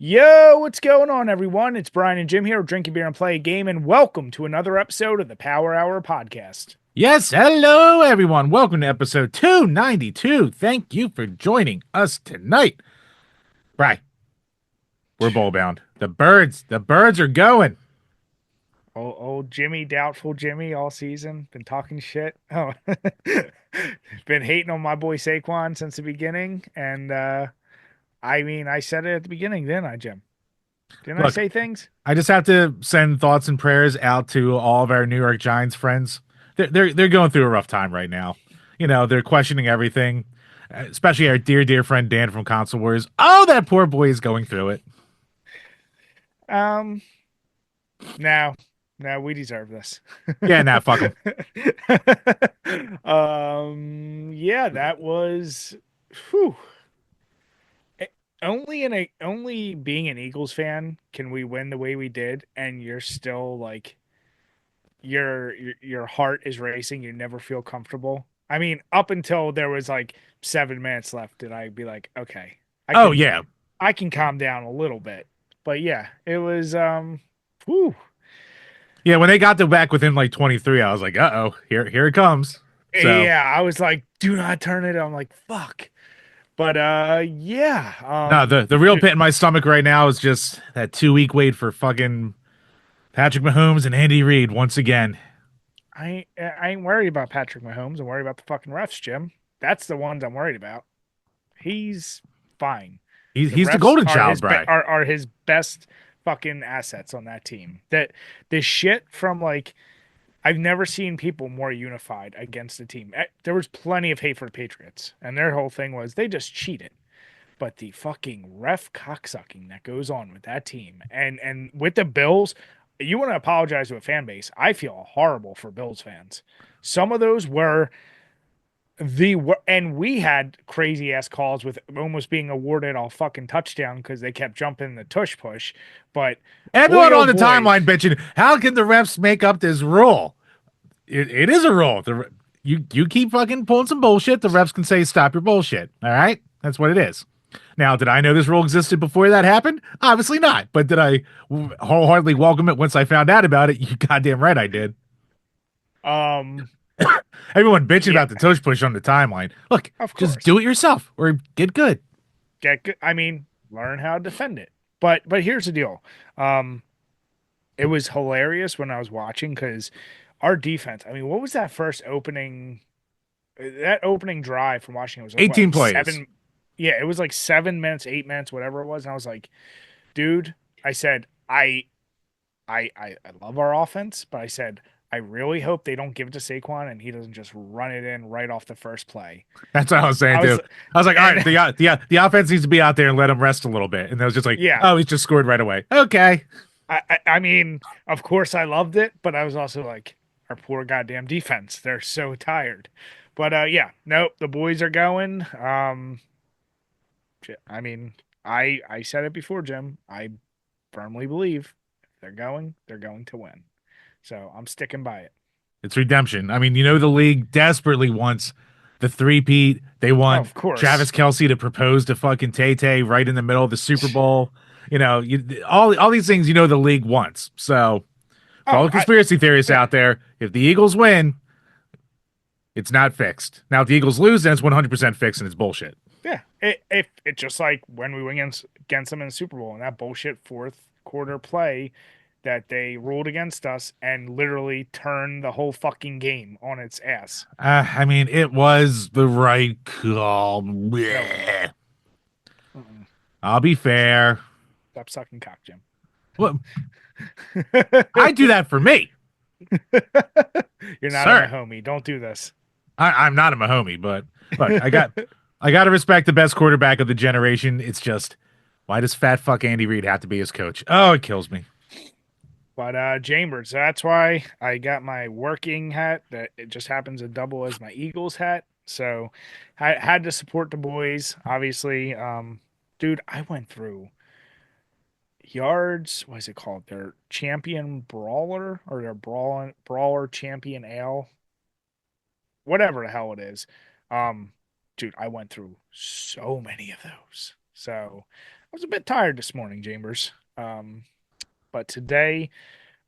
Yo, what's going on, everyone? It's Brian and Jim here. Drink a beer and play a game, and welcome to another episode of the Power Hour podcast. Yes, hello everyone. Welcome to episode 292. Thank you for joining us tonight. Right, we're bowl bound. The birds are going. Old Jimmy, doubtful Jimmy, all season, been talking shit. Oh, been hating on my boy Saquon since the beginning, and I mean, I said it at the beginning, didn't I, Jim? Didn't I Look, say things? I just have to send thoughts and prayers out to all of our New York Giants friends. They're going through a rough time right now. They're questioning everything, especially our dear friend Dan from Console Wars. Oh, that poor boy is going through it. Um, no, no, we deserve this. Yeah, nah, fuck him. Yeah, that was. Whew. Only being an Eagles fan can we win the way we did, and you're still like your heart is racing. You never feel comfortable. I mean, up until there was like 7 minutes left, did I be like, okay, I Oh can yeah, I can calm down a little bit. But yeah, it was whew. yeah. When they got the back within like 23, I was like, oh, here it comes. So. Yeah, I was like, do not turn it. I'm like, fuck. But yeah, No, the real pit in my stomach right now is just that 2 week wait for fucking Patrick Mahomes and Andy Reid once again. I ain't worried about Patrick Mahomes. I'm worried about the fucking refs, Jim. That's the ones I'm worried about. He's fine. The He's the refs golden are child, Bry. are his best fucking assets on that team. That this shit from like I've never seen people more unified against the team. There was plenty of hate for the Patriots, and their whole thing was they just cheated. But the fucking ref cocksucking that goes on with that team and with the Bills, you want to apologize to a fan base. I feel horrible for Bills fans. Some of those were and we had crazy ass calls with almost being awarded a fucking touchdown because they kept jumping the tush push. But boy, Everyone oh on the boy, timeline bitching, how can the refs make up this rule? It is a rule. You keep fucking pulling some bullshit, the refs can say stop your bullshit. All right, that's what it is. Now, did I know this rule existed before that happened? Obviously not. But did I wholeheartedly welcome it once I found out about it? You goddamn right I did. um, Everyone bitching yeah, about the tush push on the timeline. Look, of just course. do it yourself or get good. Get good. I mean, learn how to defend it. But here's the deal. Um, it was hilarious when I was watching because our defense. I mean, what was that first opening? That opening drive from Washington was like what, 18 like plays. 7? Yeah, it was like 7 minutes, 8 minutes, whatever it was. And I was like, dude, I said, I love our offense, but I said, I really hope they don't give it to Saquon and he doesn't just run it in right off the first play. That's what I was saying I was, too. I was like, all right, and the offense needs to be out there and let him rest a little bit. And it was just like, yeah, oh, he's just scored right away. Okay. I mean, of course I loved it, but I was also like, our poor goddamn defense. They're so tired. But yeah, nope, the boys are going. I mean, I said it before, Jim. I firmly believe if they're going to win. So I'm sticking by it. It's redemption. I mean, the league desperately wants the three-peat. They Oh, want of course. Travis Kelsey to propose to fucking Tay right in the middle of the Super Bowl. All these things the league wants. So for all Oh, the conspiracy theorists yeah, out there, if the Eagles win, it's not fixed. Now, if the Eagles lose, then it's 100% fixed and it's bullshit. yeah. It just like when we went against them in the Super Bowl and that bullshit fourth quarter play that they ruled against us and literally turned the whole fucking game on its ass. I mean, it was the right call. No, it wasn't. Bleh. Mm-mm. I'll be fair. Stop sucking cock, Jim. Well, I do that for me, You're not in my sir. homie. Don't do this. I'm not a Mahomie, but look, I got to respect the best quarterback of the generation. It's just, why does fat fuck Andy Reid have to be his coach? Oh, it kills me. But Chambers, that's why I got my working hat that it just happens to double as my Eagles hat. So I had to support the boys, obviously. Dude, I went through yards, what is it called? Their champion brawler or their brawler champion ale, whatever the hell it is. Um, dude, I went through so many of those. So was a bit tired this morning, Chambers. But today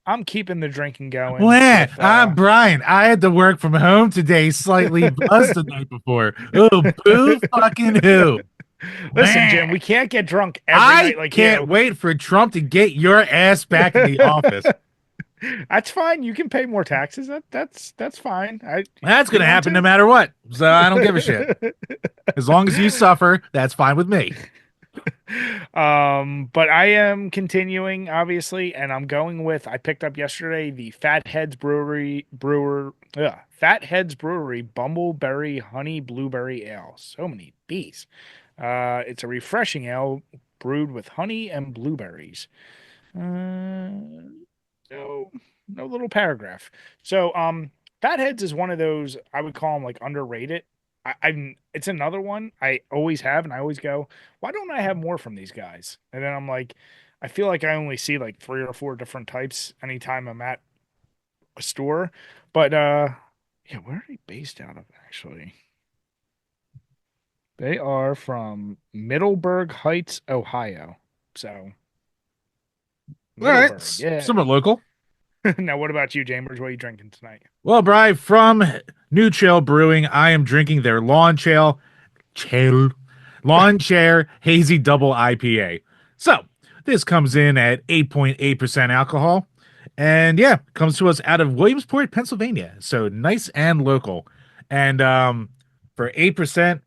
I'm keeping the drinking going Well, with I'm Brian. I had to work from home today, slightly buzzed the night before. Oh, boo fucking who. Listen, Jim, Man, we can't get drunk every I night like can't you. wait for Trump to get your ass back in the office. That's fine. You can pay more taxes. That's fine. I That's going you to want happen no matter what. So I don't give a shit. to? As long as you suffer, that's fine with me. But I am continuing, obviously, and I'm going with I picked up yesterday the Fatheads Brewery Bumbleberry Honey Blueberry Ale. So many bees. It's a refreshing ale brewed with honey and blueberries. No, no little paragraph. So, Fatheads is one of those I would call them like underrated. It's another one I always have, and I always go, why don't I have more from these guys? And then I'm like, I feel like I only see like three or four different types anytime I'm at a store. But yeah, where are they based out of actually? They are from Middleburg Heights, Ohio. So All right. Middleburg, yeah. Somewhat local. Now, what about you, Chambers? What are you drinking tonight? Well, Bri, from New Trail Brewing, I am drinking their Chill, Lawn Chair Hazy Double IPA. So, this comes in at 8.8% alcohol. And yeah, comes to us out of Williamsport, Pennsylvania. So, nice and local. And for 8%,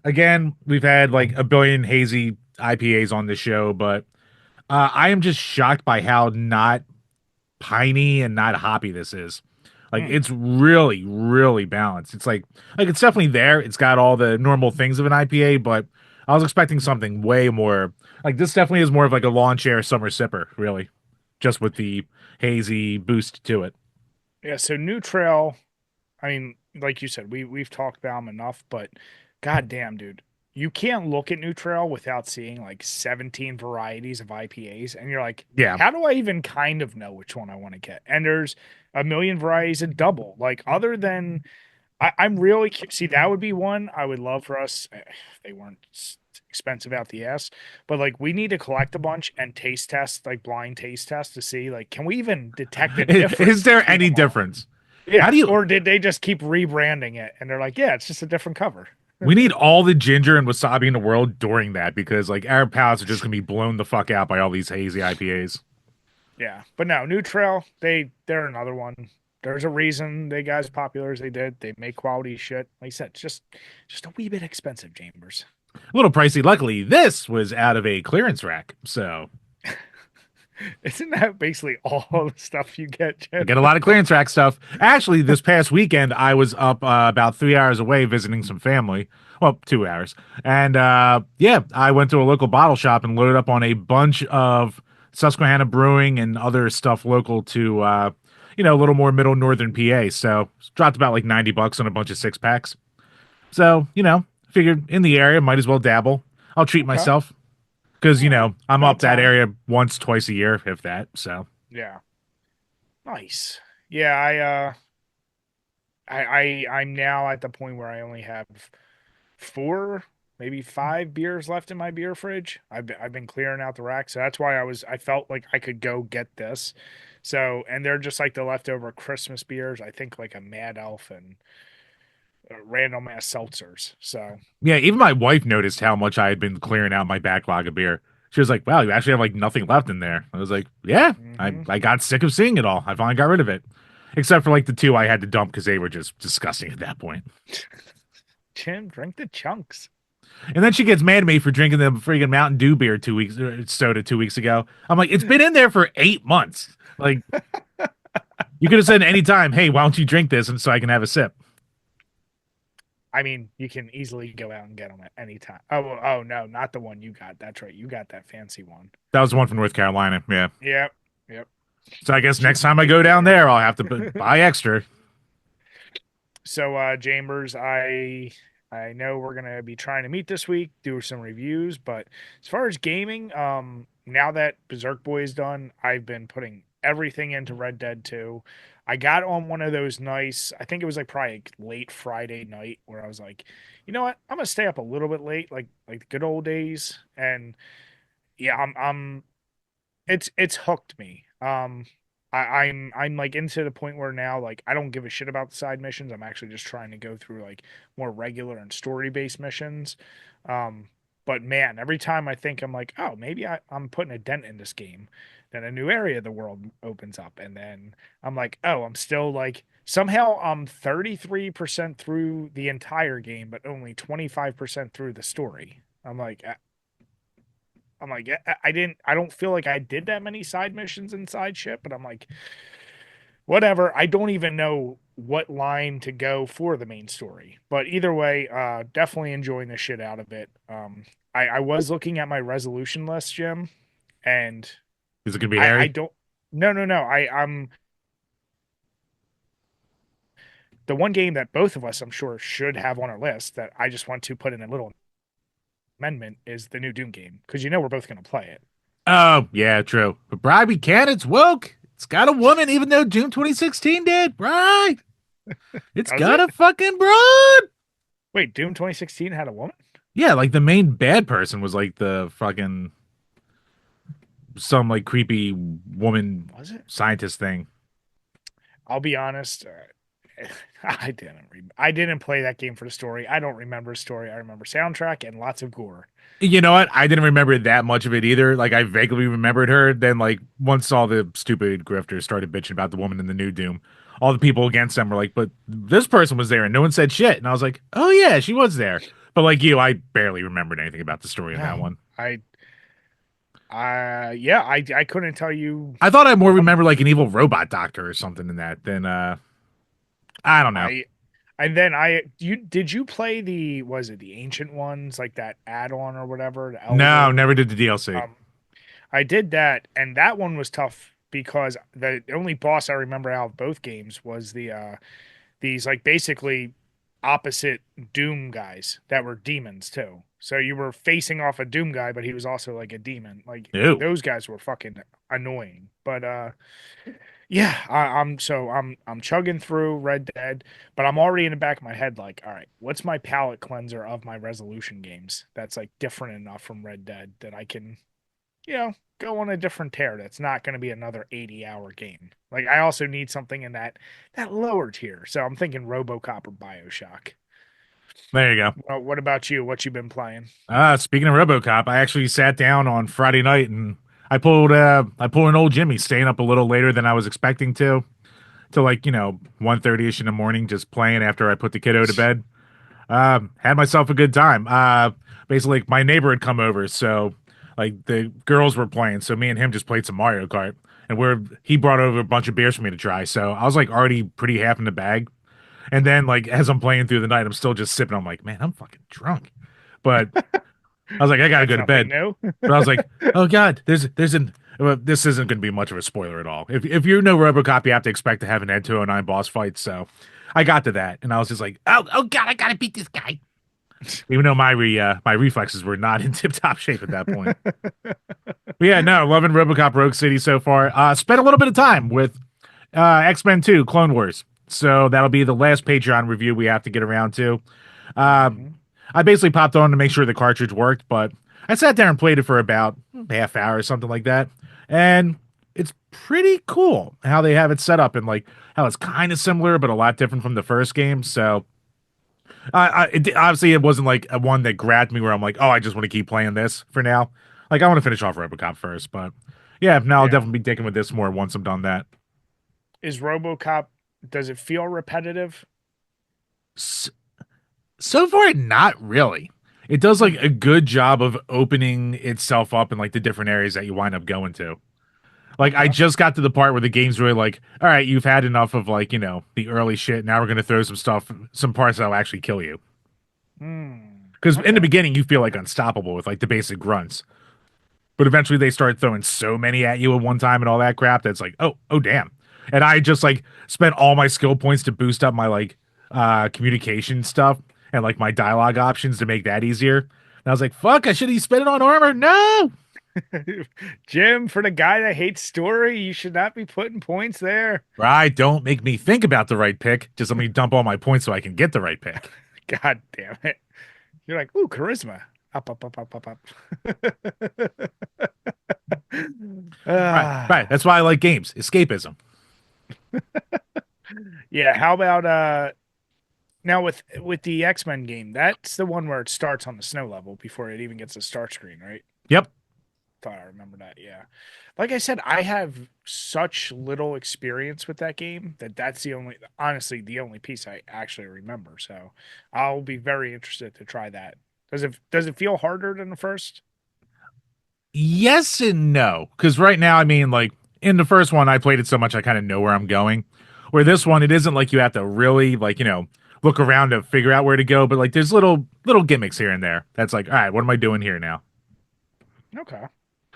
again, we've had like a billion hazy IPAs on the show, but I am just shocked by how not piney and not hoppy this is. Like Mm. it's really, really balanced. It's like it's definitely there. It's got all the normal things of an IPA, but I was expecting something way more. Like this definitely is more of like a lawn chair summer sipper, really, just with the hazy boost to it. Yeah, so New Trail, I mean, like you said, we've talked about them enough, but goddamn, dude, you can't look at New Trail without seeing like 17 varieties of IPAs, and you're like, Yeah, how do I even kind of know which one I want to get? And there's a million varieties of double. Like, other than I'm really see that would be one I would love for us if they weren't expensive out the ass, but like we need to collect a bunch and taste test, like blind taste test to see like can we even detect a is difference there between any them all? difference? How Yeah, do you? or did they just keep rebranding it and they're like, yeah, it's just a different cover. We need all the ginger and wasabi in the world during that because like our palates are just gonna be blown the fuck out by all these hazy IPAs. Yeah, but no, New Trail, they're another one. There's a reason they got as popular as they did. They make quality shit. Like I said, just a wee bit expensive, Chambers. A little pricey. Luckily, this was out of a clearance rack, so Isn't that basically all the stuff you get, I Jim? get a lot of clearance rack stuff. Actually, this past weekend, I was up about 3 hours away visiting some family. Well, 2 hours. And yeah, I went to a local bottle shop and loaded up on a bunch of Susquehanna Brewing and other stuff local to, a little more middle northern PA. So dropped about like $90 on a bunch of six packs. So, figured in the area, might as well dabble. I'll treat Okay. myself because, All right. I'm About up that time. area once, twice a year, if that. So. Yeah. Nice. Yeah, I'm now at the point where I only have four, maybe five beers left in my beer fridge. I've been clearing out the rack, so that's why I felt like I could go get this. So, and they're just like the leftover Christmas beers. I think like a Mad Elf and random ass seltzers. So, Yeah, even my wife noticed how much I had been clearing out my backlog of beer. She was like, "Wow, you actually have like nothing left in there." I was like, "Yeah, I hmm I got sick of seeing it all. I finally got rid of it, except for like the two I had to dump because they were just disgusting at that point." Jim, drink the chunks. And then she gets mad at me for drinking the freaking Mountain Dew beer 2 weeks soda 2 weeks ago. I'm like, "It's been in there for 8 months. Like you could have said any time, hey, why don't you drink this and so I can have a sip." I mean, you can easily go out and get them at any time. Oh no, not the one you got. That's right, you got that fancy one. That was the one from North Carolina. Yeah. Yep, yep. So I guess next Cheap time I fake go down beer. there, I'll have to buy extra. So, Chambers, I know we're gonna be trying to meet this week, do some reviews, but as far as gaming, now that Berserk Boy is done, I've been putting everything into Red Dead 2. I got on one of those nice, I think it was like probably late Friday night where I was like, you know what? I'm gonna stay up a little bit late, like the good old days, and yeah, it's hooked me. I'm like into the point where now like I don't give a shit about the side missions. I'm actually just trying to go through like more regular and story based missions. Um, but man, every time I think I'm like, oh, maybe I'm putting a dent in this game, then a new area of the world opens up, and then I'm like, oh, I'm still like somehow I'm 33% through the entire game, but only 25% through the story. I'm like, I didn't, I don't feel like I did that many side missions inside ship, but I'm like, whatever. I don't even know what line to go for the main story. But either way, definitely enjoying the shit out of it. I was looking at my resolution list, Jim, and Is it gonna be I Harry? don't, no. I'm the one game that both of us, I'm sure, should have on our list that I just want to put in a little amendment is the new Doom game because we're both going to play it. Oh, yeah, true. But Bri, we can. It's woke. It's got a woman, even though Doom 2016 did. Right? It's Does got it? a fucking broad. Wait, Doom 2016 had a woman? Yeah, like the main bad person was like the fucking some like creepy woman Was it? scientist thing. I'll be honest. I didn't play that game for the story. I don't remember story. I remember soundtrack and lots of gore. You know what? I didn't remember that much of it either. Like I vaguely remembered her. Then like once all the stupid grifters started bitching about the woman in the new Doom, all the people against them were like, "But this person was there and no one said shit." And I was like, "Oh yeah, she was there." But like you, I barely remembered anything about the story in that No, one. yeah, I couldn't tell you I thought I more one. remember like an evil robot doctor or something in that than I don't know. I and then you did you play the was it the ancient ones like that add-on or whatever the No, Elder? never did the DLC. Um, I did that, and that one was tough because the only boss I remember out of both games was these like basically opposite Doom guys that were demons too. So you were facing off a Doom guy, but he was also like a demon. Like Ew. those guys were fucking annoying. But yeah, I'm chugging through Red Dead, but I'm already in the back of my head like, all right, what's my palate cleanser of my resolution games that's like different enough from Red Dead that I can go on a different tear. That's not going to be another 80-hour game. Like I also need something in that lower tier. So I'm thinking RoboCop or BioShock. There you go. Well, what about you? What you been playing? Speaking of RoboCop, I actually sat down on Friday night and I pulled an old Jimmy, staying up a little later than I was expecting to like, 1:30 ish in the morning, just playing after I put the kiddo to bed. Had myself a good time. Basically like, my neighbor had come over, so like the girls were playing, so me and him just played some Mario Kart. And he brought over a bunch of beers for me to try. So I was like already pretty half in the bag. And then like as I'm playing through the night, I'm still just sipping. I'm like, man, I'm fucking drunk. But I was like, I gotta That's go to nothing bed. new. But I was like, oh god, there's an well, this isn't going to be much of a spoiler at all. If you know RoboCop, you have to expect to have an Ed 209 boss fight. So I got to that, and I was just like, oh god, I gotta beat this guy. Even though my reflexes were not in tip top shape at that point. But yeah, no, loving RoboCop Rogue City so far. Spent a little bit of time with X-Men 2 Clone Wars. So that'll be the last Patreon review we have to get around to. Uh, Hmm. I basically popped on to make sure the cartridge worked, but I sat there and played it for about half hour or something like that. And it's pretty cool how they have it set up and like how it's kind of similar, but a lot different from the first game. So obviously it wasn't like a one that grabbed me where I'm like, oh, I just want to keep playing this for now. Like I want to finish off RoboCop first, but yeah, now I'll Yeah. definitely be digging with this more once I'm done that. Is RoboCop, does it feel repetitive? S- So far, not really. It does like Hmm. a good job of opening itself up in like the different areas that you wind up going to. Like I Okay. just got to the part where the game's really like, all right, you've had enough of like, the early shit. Now we're gonna throw some stuff, some parts that'll actually kill you. Hmm. Because in the Okay. beginning you feel like unstoppable with like the basic grunts. But eventually they start throwing so many at you at one time and all that crap that's like, oh damn. And I just like spent all my skill points to boost up my like communication stuff and like my dialogue options to make that easier. And I was like, fuck, I should have spent it on armor. No. Jim, for the guy that hates story, you should not be putting points there. Right, don't make me think about the right pick. Just let me dump all my points so I can get the right pick. God damn it. You're like, ooh, charisma. Up, up, up, up, up, up. Right, right. Ah, That's why I like games. Escapism. yeah. How about now with the X-Men game? That's the one where it starts on the snow level before it even gets a start screen, right? Yep. Thought I remember that. Yeah. Like I said, I have such little experience with that game that that's the only, honestly, the only piece I actually remember. So I'll be very interested to try that. Does it feel harder than the first? Yes and no. Because right now, I mean, like in the first one, I played it so much I kind of know where I'm going. Where this one, it isn't like you have to really like look around to figure out where to go. But like there's little gimmicks here and there. That's like, all right, what am I doing here now? Okay.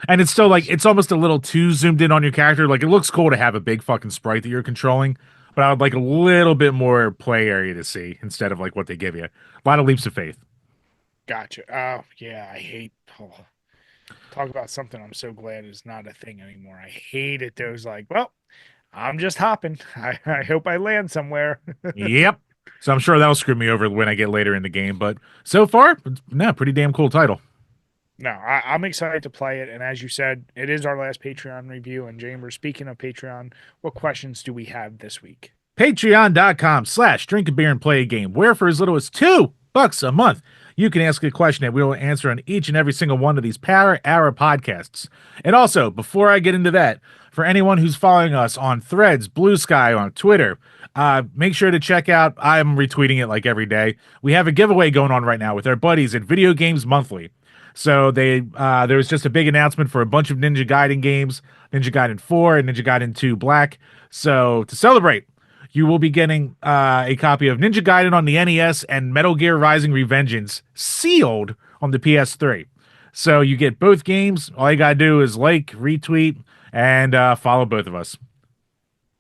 And it's still like Nice. it's almost a little too zoomed in on your character. Like it looks cool to have a big fucking sprite that you're controlling, but I would like a little bit more play area to see instead of like what they give you. A lot of leaps of faith. Gotcha. Oh, yeah. I hate. Oh, talk about something I'm so glad is not a thing anymore. I hated those. Like, well, I'm just hopping. I hope I land somewhere. Yep. So I'm sure that'll screw me over when I get later in the game, but so far, no, pretty damn cool title. No, I'm excited to play it. And as you said, it is our last Patreon review. And Jamer, speaking of Patreon, what questions do we have this week? Patreon.com/drink a beer and play a game, where for as little as $2 a month, you can ask a question that we will answer on each and every single one of these Power Hour podcasts. And also, before I get into that, for anyone who's following us on Threads, Blue Sky, on Twitter, make sure to check out, I'm retweeting it like every day. We have a giveaway going on right now with our buddies at Video Games Monthly. So there was just a big announcement for a bunch of Ninja Gaiden games, Ninja Gaiden 4 and Ninja Gaiden 2 Black. So to celebrate, you will be getting a copy of Ninja Gaiden on the NES and Metal Gear Rising: Revengeance sealed on the PS3. So you get both games. All you gotta do is like, retweet, and follow both of us.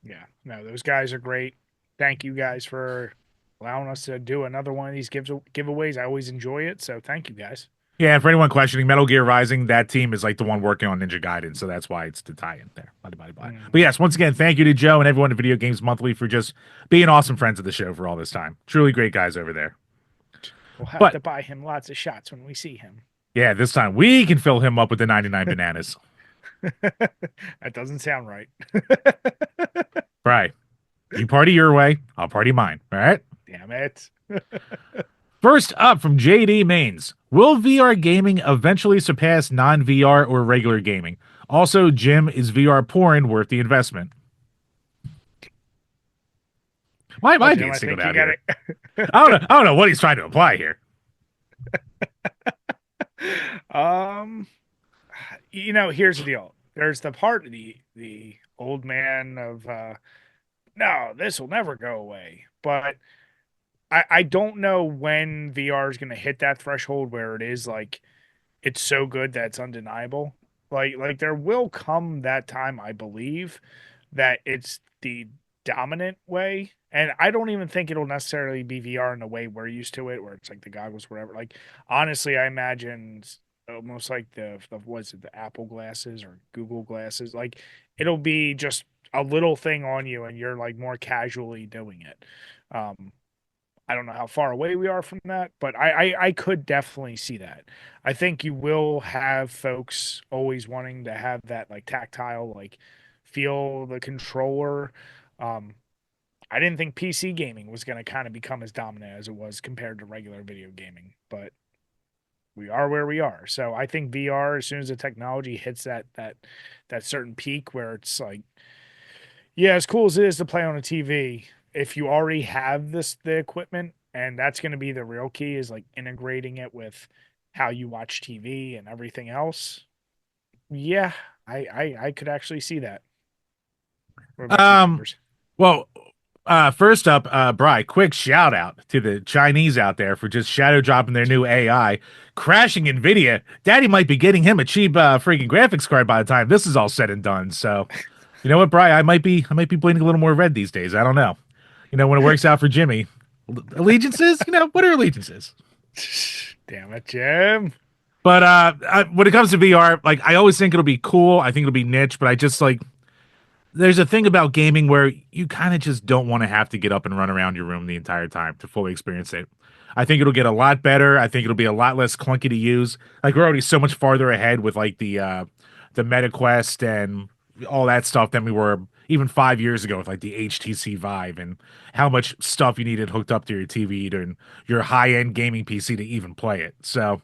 Yeah, no, those guys are great. Thank you guys for allowing us to do another one of these giveaways. I always enjoy it. So thank you guys. Yeah, and for anyone questioning Metal Gear Rising, that team is like the one working on Ninja Gaiden, so that's why it's the tie-in there. Blah, blah, blah. But Mhm. yes, once again, thank you to Joe and everyone at Video Games Monthly for just being awesome friends of the show for all this time. Truly great guys over there. We'll have But to buy him lots of shots when we see him. yeah, this time we can fill him up with the 99 bananas. That doesn't sound right. Right. You party your way, I'll party mine. All right. Damn it. First up from JD Mains, will VR gaming eventually surpass non VR or regular gaming? Also, Jim, is VR porn worth the investment? Why am Well, I Jim, being I singled think you out got here? it. I don't know what he's trying to imply here. um, here's the deal. There's the part of the old man of no, this will never go away. But I don't know when VR is going to hit that threshold where it is like it's so good that it's undeniable. Like there will come that time, I believe, that it's the dominant way. And I don't even think it'll necessarily be VR in the way we're used to it, where it's like the goggles, whatever. Like honestly, I imagine almost like the what's it, the Apple glasses or Google glasses. Like it'll be just a little thing on you, and you're like more casually doing it. Um, I don't know how far away we are from that, but I could definitely see that. I think you will have folks always wanting to have that like tactile, like feel the controller. Um, I didn't think PC gaming was going to kind of become as dominant as it was compared to regular video gaming, but we are where we are. So I think VR, as soon as the technology hits that certain peak where it's like, yeah, as cool as it is to play on a TV, if you already have the equipment, and that's going to be the real key is like integrating it with how you watch TV and everything else. Yeah, I could actually see that. What about you, Um, Chambers? well, first up, Bry, quick shout out to the Chinese out there for just shadow dropping their new AI, crashing NVIDIA. Daddy might be getting him a cheap freaking graphics card by the time this is all said and done. So, you know what, Bry, I might be bleeding a little more red these days. I don't know. When it works out for Jimmy, allegiances. What are allegiances? Damn it, Jim. But when it comes to VR, like I always think it'll be cool. I think it'll be niche, but I just like there's a thing about gaming where you kind of just don't want to have to get up and run around your room the entire time to fully experience it. I think it'll get a lot better. I think it'll be a lot less clunky to use. Like we're already so much farther ahead with like the MetaQuest and all that stuff than we were even 5 years ago with like the HTC Vive and how much stuff you needed hooked up to your TV to your high end gaming PC to even play it. So,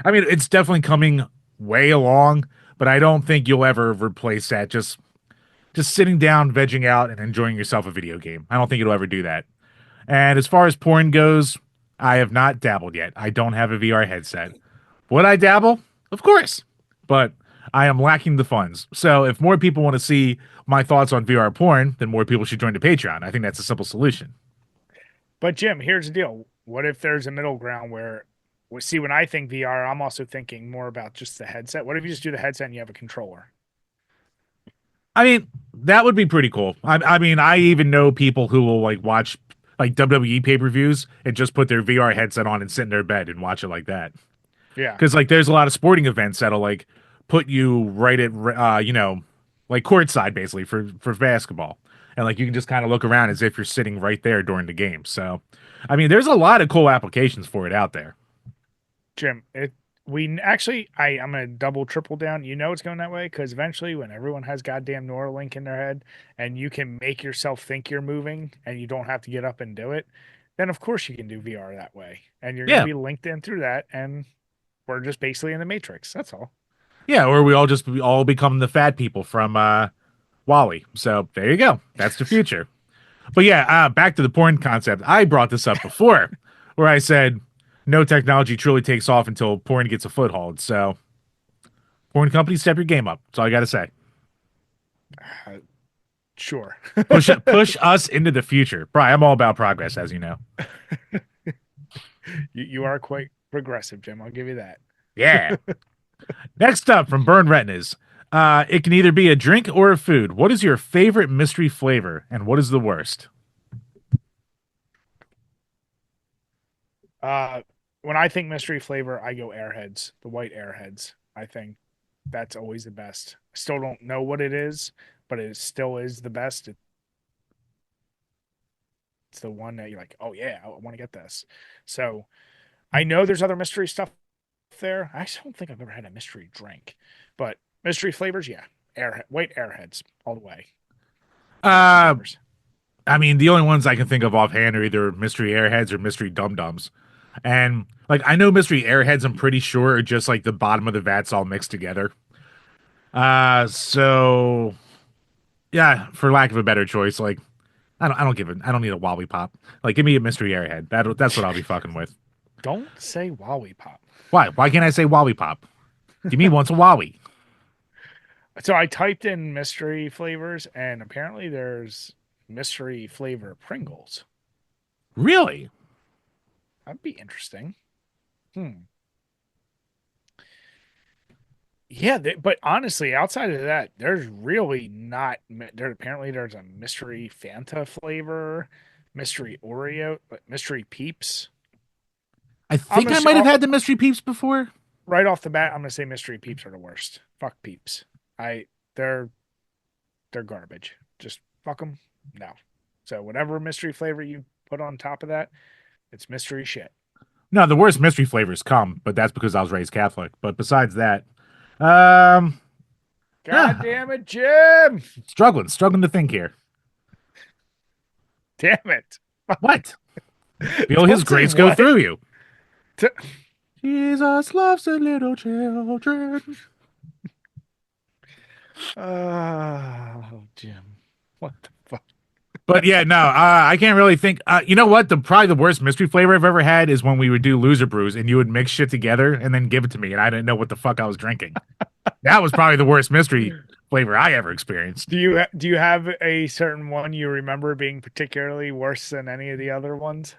I mean, it's definitely coming way along, but I don't think you'll ever replace that. Just sitting down, vegging out, and enjoying yourself a video game. I don't think it'll ever do that. And as far as porn goes, I have not dabbled yet. I don't have a VR headset. Would I dabble? Of course. But I am lacking the funds. So if more people want to see my thoughts on VR porn, then more people should join the Patreon. I think that's a simple solution. But Jim, here's the deal. What if there's a middle ground where, well, see, when I think VR, I'm also thinking more about just the headset. What if you just do the headset and you have a controller? I mean, that would be pretty cool. I mean, I even know people who will like watch like WWE pay-per-views and just put their VR headset on and sit in their bed and watch it like that. Yeah. Because like there's a lot of sporting events that'll like put you right at like courtside basically for basketball, and like you can just kind of look around as if you're sitting right there during the game. So, I mean, there's a lot of cool applications for it out there. Jim, we actually, I'm gonna double triple down. You know it's going that way because eventually, when everyone has goddamn Neuralink in their head, and you can make yourself think you're moving, and you don't have to get up and do it, then of course you can do VR that way, and you're gonna Yeah, be linked in through that, and we're just basically in the Matrix. That's all. yeah, or we all become the fat people from Wally. So there you go. That's the future. But yeah, back to the porn concept. I brought this up before, where I said no technology truly takes off until porn gets a foothold. So porn companies, step your game up. That's all I got to say. Uh, sure. Push us into the future. Brian, I'm all about progress, as you know. You are quite progressive, Jim. I'll give you that. Yeah. Next up from Burn Retinas. It can either be a drink or a food. What is your favorite mystery flavor, and what is the worst? Uh, when I think mystery flavor, I go Airheads, the white Airheads. I think that's always the best. I still don't know what it is, but it still is the best. It's the one that you're like, oh yeah, I want to get this. So I know there's other mystery stuff there. I actually don't think I've ever had a mystery drink, but mystery flavors, yeah, white Airheads all the way. Mystery Uh, flavors. I mean, the only ones I can think of offhand are either mystery airheads or mystery dum dums. And like, I know mystery airheads, I'm pretty sure are just like the bottom of the vats all mixed together. So yeah, for lack of a better choice, like I don't need a Wally Pop. Like, give me a mystery airhead. That's what I'll be fucking with. Don't say Wowie Pop. Why? Why can't I say Wally Pop? Give me once a Wowie. So I typed in mystery flavors, and apparently there's mystery flavor Pringles. Really? That'd be interesting. Hmm. Yeah, but honestly, outside of that, there's really not. There apparently there's a mystery Fanta flavor, mystery Oreo, mystery Peeps. I I'm think gonna I say, might have had the mystery peeps before. right off the bat. I'm gonna say mystery Peeps are the worst. Fuck Peeps. I they're they're garbage. Just fuck them. No. So whatever mystery flavor you put on top of that, it's mystery shit. No, the worst mystery flavors come, but that's because I was raised Catholic. But besides that, um, God yeah, damn it, Jim! struggling to think here. Damn it! What? Feel his Don't say grace go what. through you. T- Jesus loves the little children. Oh, Jim. What the fuck? But yeah, no, I can't really think. You know what? Probably the worst mystery flavor I've ever had is when we would do loser brews and you would mix shit together and then give it to me, and I didn't know what the fuck I was drinking. That was probably the worst mystery flavor I ever experienced. Do you have a certain one you remember being particularly worse than any of the other ones?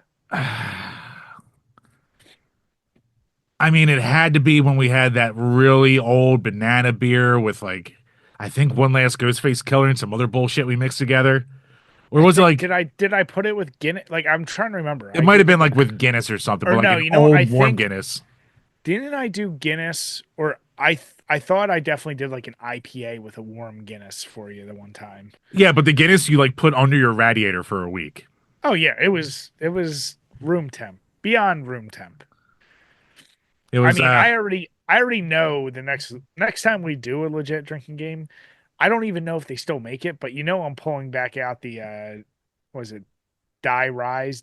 I mean, it had to be when we had that really old banana beer with like, I think one last Ghostface Killer and some other bullshit we mixed together. Or I was it think like, did I put it with Guinness? Like I'm trying to remember. it might have been like with Guinness or something, Or but like no, an you know what? I old warm think Guinness. didn't I do Guinness or I thought I definitely did like an IPA with a warm Guinness for you the one time. Yeah, but the Guinness you like put under your radiator for a week. Oh yeah, it was room temp, beyond room temp. It I was mean, I already know the next time we do a legit drinking game, I don't even know if they still make it, but I'm pulling back out the was it Die Rise,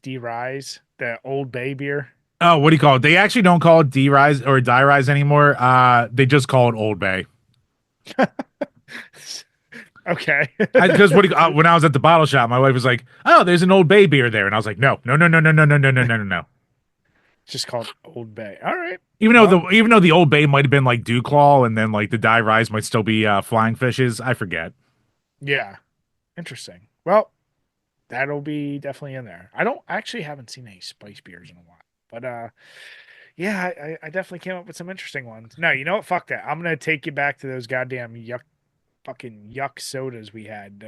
the Old Bay beer. oh, what do you call it? They actually don't call it D Rise or Die Rise anymore. They just call it Old Bay. Okay. Because when I was at the bottle shop, my wife was like, "Oh, there's an Old Bay beer there," and I was like, "No, no, no, no, no, no, no, no, no, no, no, no." Just called Old Bay. All right. Even Well, though the Old Bay might have been like Dew Claw, and then like the Die Rise might still be Flying Fishes, I forget. yeah. Interesting. Well, that'll be definitely in there. I don't actually haven't seen any spice beers in a while. But yeah, I definitely came up with some interesting ones. No, you know what? Fuck that. I'm gonna take you back to those goddamn fucking yuck sodas we had.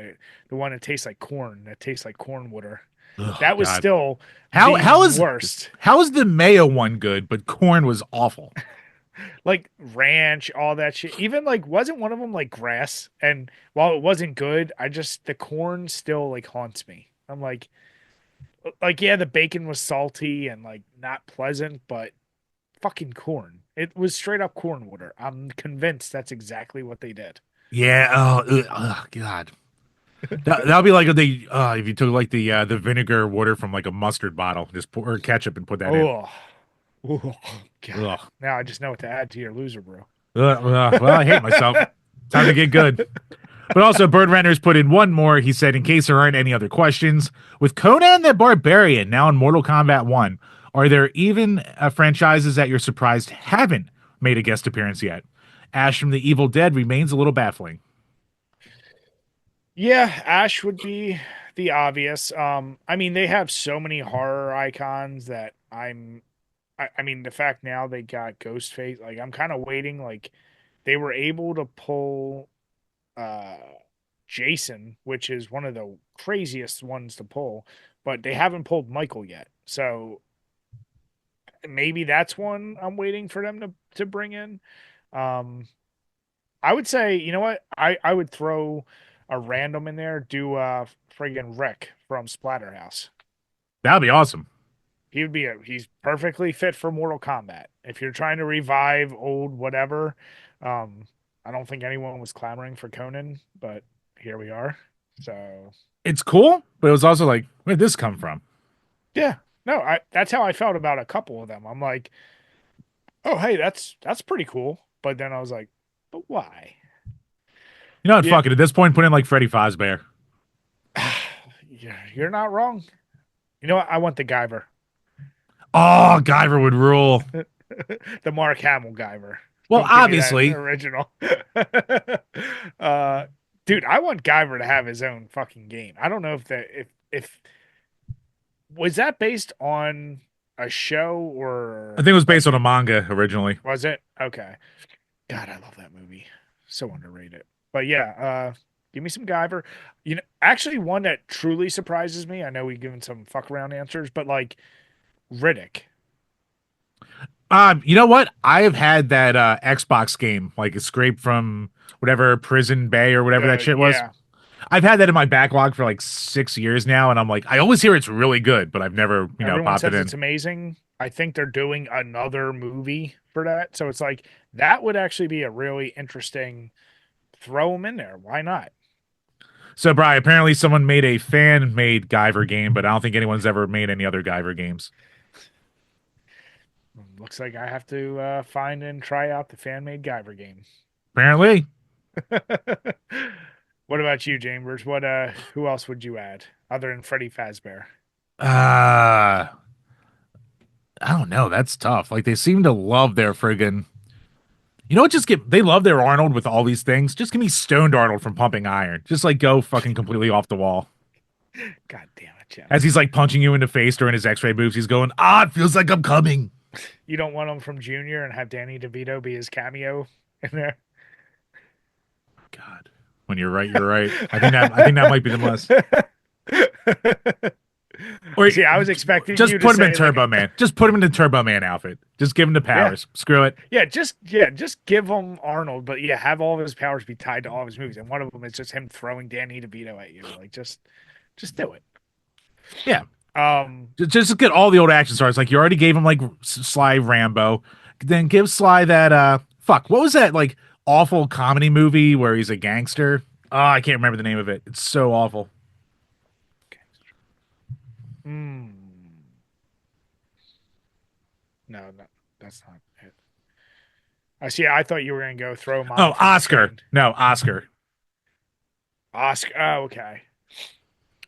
The one that tastes like corn, that tastes like corn water. Oh That was God, still how the how is worst. how is the mayo one good, but corn was awful? Like ranch, all that shit. Even like wasn't one of them like grass? And while it wasn't good, the corn still like haunts me. I'm like yeah, the bacon was salty and like not pleasant, but fucking corn. It was straight up corn water. I'm convinced that's exactly what they did. Yeah. God. That'll be like if you took like the vinegar water from like a mustard bottle, just pour ketchup and put that in. Oh, oh God. Ugh. Now I just know what to add to your loser, bro. Well, I hate myself. Time to get good. But also, Bird Renner's put in one more. He said, in case there aren't any other questions, with Conan the Barbarian now in Mortal Kombat 1, are there even franchises that you're surprised haven't made a guest appearance yet? Ash from the Evil Dead remains a little baffling. Yeah, Ash would be the obvious. I mean, they have so many horror icons that I mean, the fact now they got Ghostface, like I'm kind of waiting. Like they were able to pull uh Jason, which is one of the craziest ones to pull, but they haven't pulled Michael yet. So maybe that's one I'm waiting for them to bring in. Um, I would say, you know what? I would throw a random in there, do friggin' Rick from Splatterhouse. That'd be awesome. He's perfectly fit for Mortal Kombat. If you're trying to revive old whatever, um, I don't think anyone was clamoring for Conan, but here we are. So It's cool, but it was also like, where'd this come from? yeah, no, that's how I felt about a couple of them. I'm like, oh hey, that's pretty cool. But then I was like, but why? You know what? Yeah, Fuck it. At this point, put in like Freddy Fazbear. you're not wrong. You know what? I want the Guyver. Oh, Guyver would rule. The Mark Hamill Guyver. Well, Don't give me that obviously, original. uh, dude, I want Guyver to have his own fucking game. I don't know if was that based on a show I or think it was based like on a manga originally. was it? Okay. God, I love that movie. So underrated. But yeah, give me some Guyver. Actually one that truly surprises me. I know we've given some fuck around answers, but like Riddick. You know what? I have had that Xbox game, like escape from whatever prison bay or whatever that shit was. Yeah. I've had that in my backlog for like 6 years now, and I'm like, I always hear it's really good, but I've never, Everyone popped it says in. it's amazing. I think they're doing another movie for that. So it's like that would actually be a really interesting throw them in there. Why not? So, Bri, apparently someone made a fan-made Guyver game, but I don't think anyone's ever made any other Guyver games. Looks like I have to find and try out the fan made Guyver game. Apparently, What about you, Chambers? Who else would you add other than Freddy Fazbear? uh, I don't know. That's tough. Like they seem to love their friggin'. You know what? They love their Arnold with all these things. Just give me stoned Arnold from Pumping Iron. Just like go fucking completely off the wall. God damn it, Jim. As he's like punching you in the face during his X-ray moves, he's going, "Ah, it feels like I'm coming." You don't want him from Junior and have Danny DeVito be his cameo in there? God, when you're right, you're right. I think that might be the must. Or See, I was expecting just you to put him in say like, Turbo Man. Just put him in the Turbo Man outfit. Just give him the yeah, powers. Screw it. just give him Arnold, but yeah, have all of his powers be tied to all of his movies, and one of them is just him throwing Danny DeVito at you. Like, just do it. Yeah. Um, Just get all the old action stars. Like you already gave him like Sly Rambo. Then give Sly that fuck. What was that like awful comedy movie where he's a gangster? Oh, I can't remember the name of it. It's so awful. mm, no, that's not it. I see. I thought you were gonna go throw Mama Oh, from the Oscar. train. No, Oscar. Oscar. Oh, okay.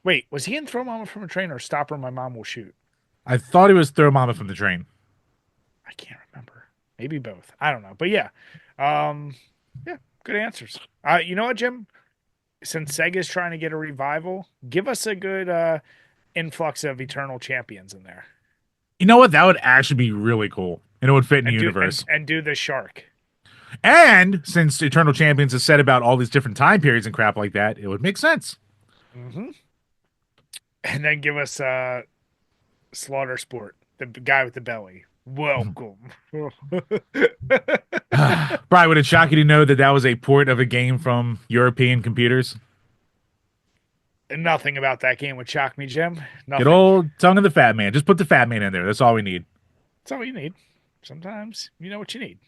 Wait, was he in Throw Mama from a Train or Stop or My Mom Will Shoot? I thought he was Throw Mama from the Train. I can't remember. Maybe both. I don't know. But yeah, um, yeah, good answers. You know what, Jim? Since Sega's trying to get a revival, give us a good influx of Eternal Champions in there, You know what? That would actually be really cool. And it would fit in the and do universe. and do the shark, And since Eternal Champions is said about all these different time periods and crap like that, it would make sense. hmm and then give us Slaughter Sport, the guy with the belly. Welcome. Brian, would it shock you to know that that was a port of a game from European computers? Nothing about that game would shock me, Jim. Good Nothing. old tongue of the fat man. Just put the fat man in there. That's all we need. That's all you need. Sometimes you know what you need.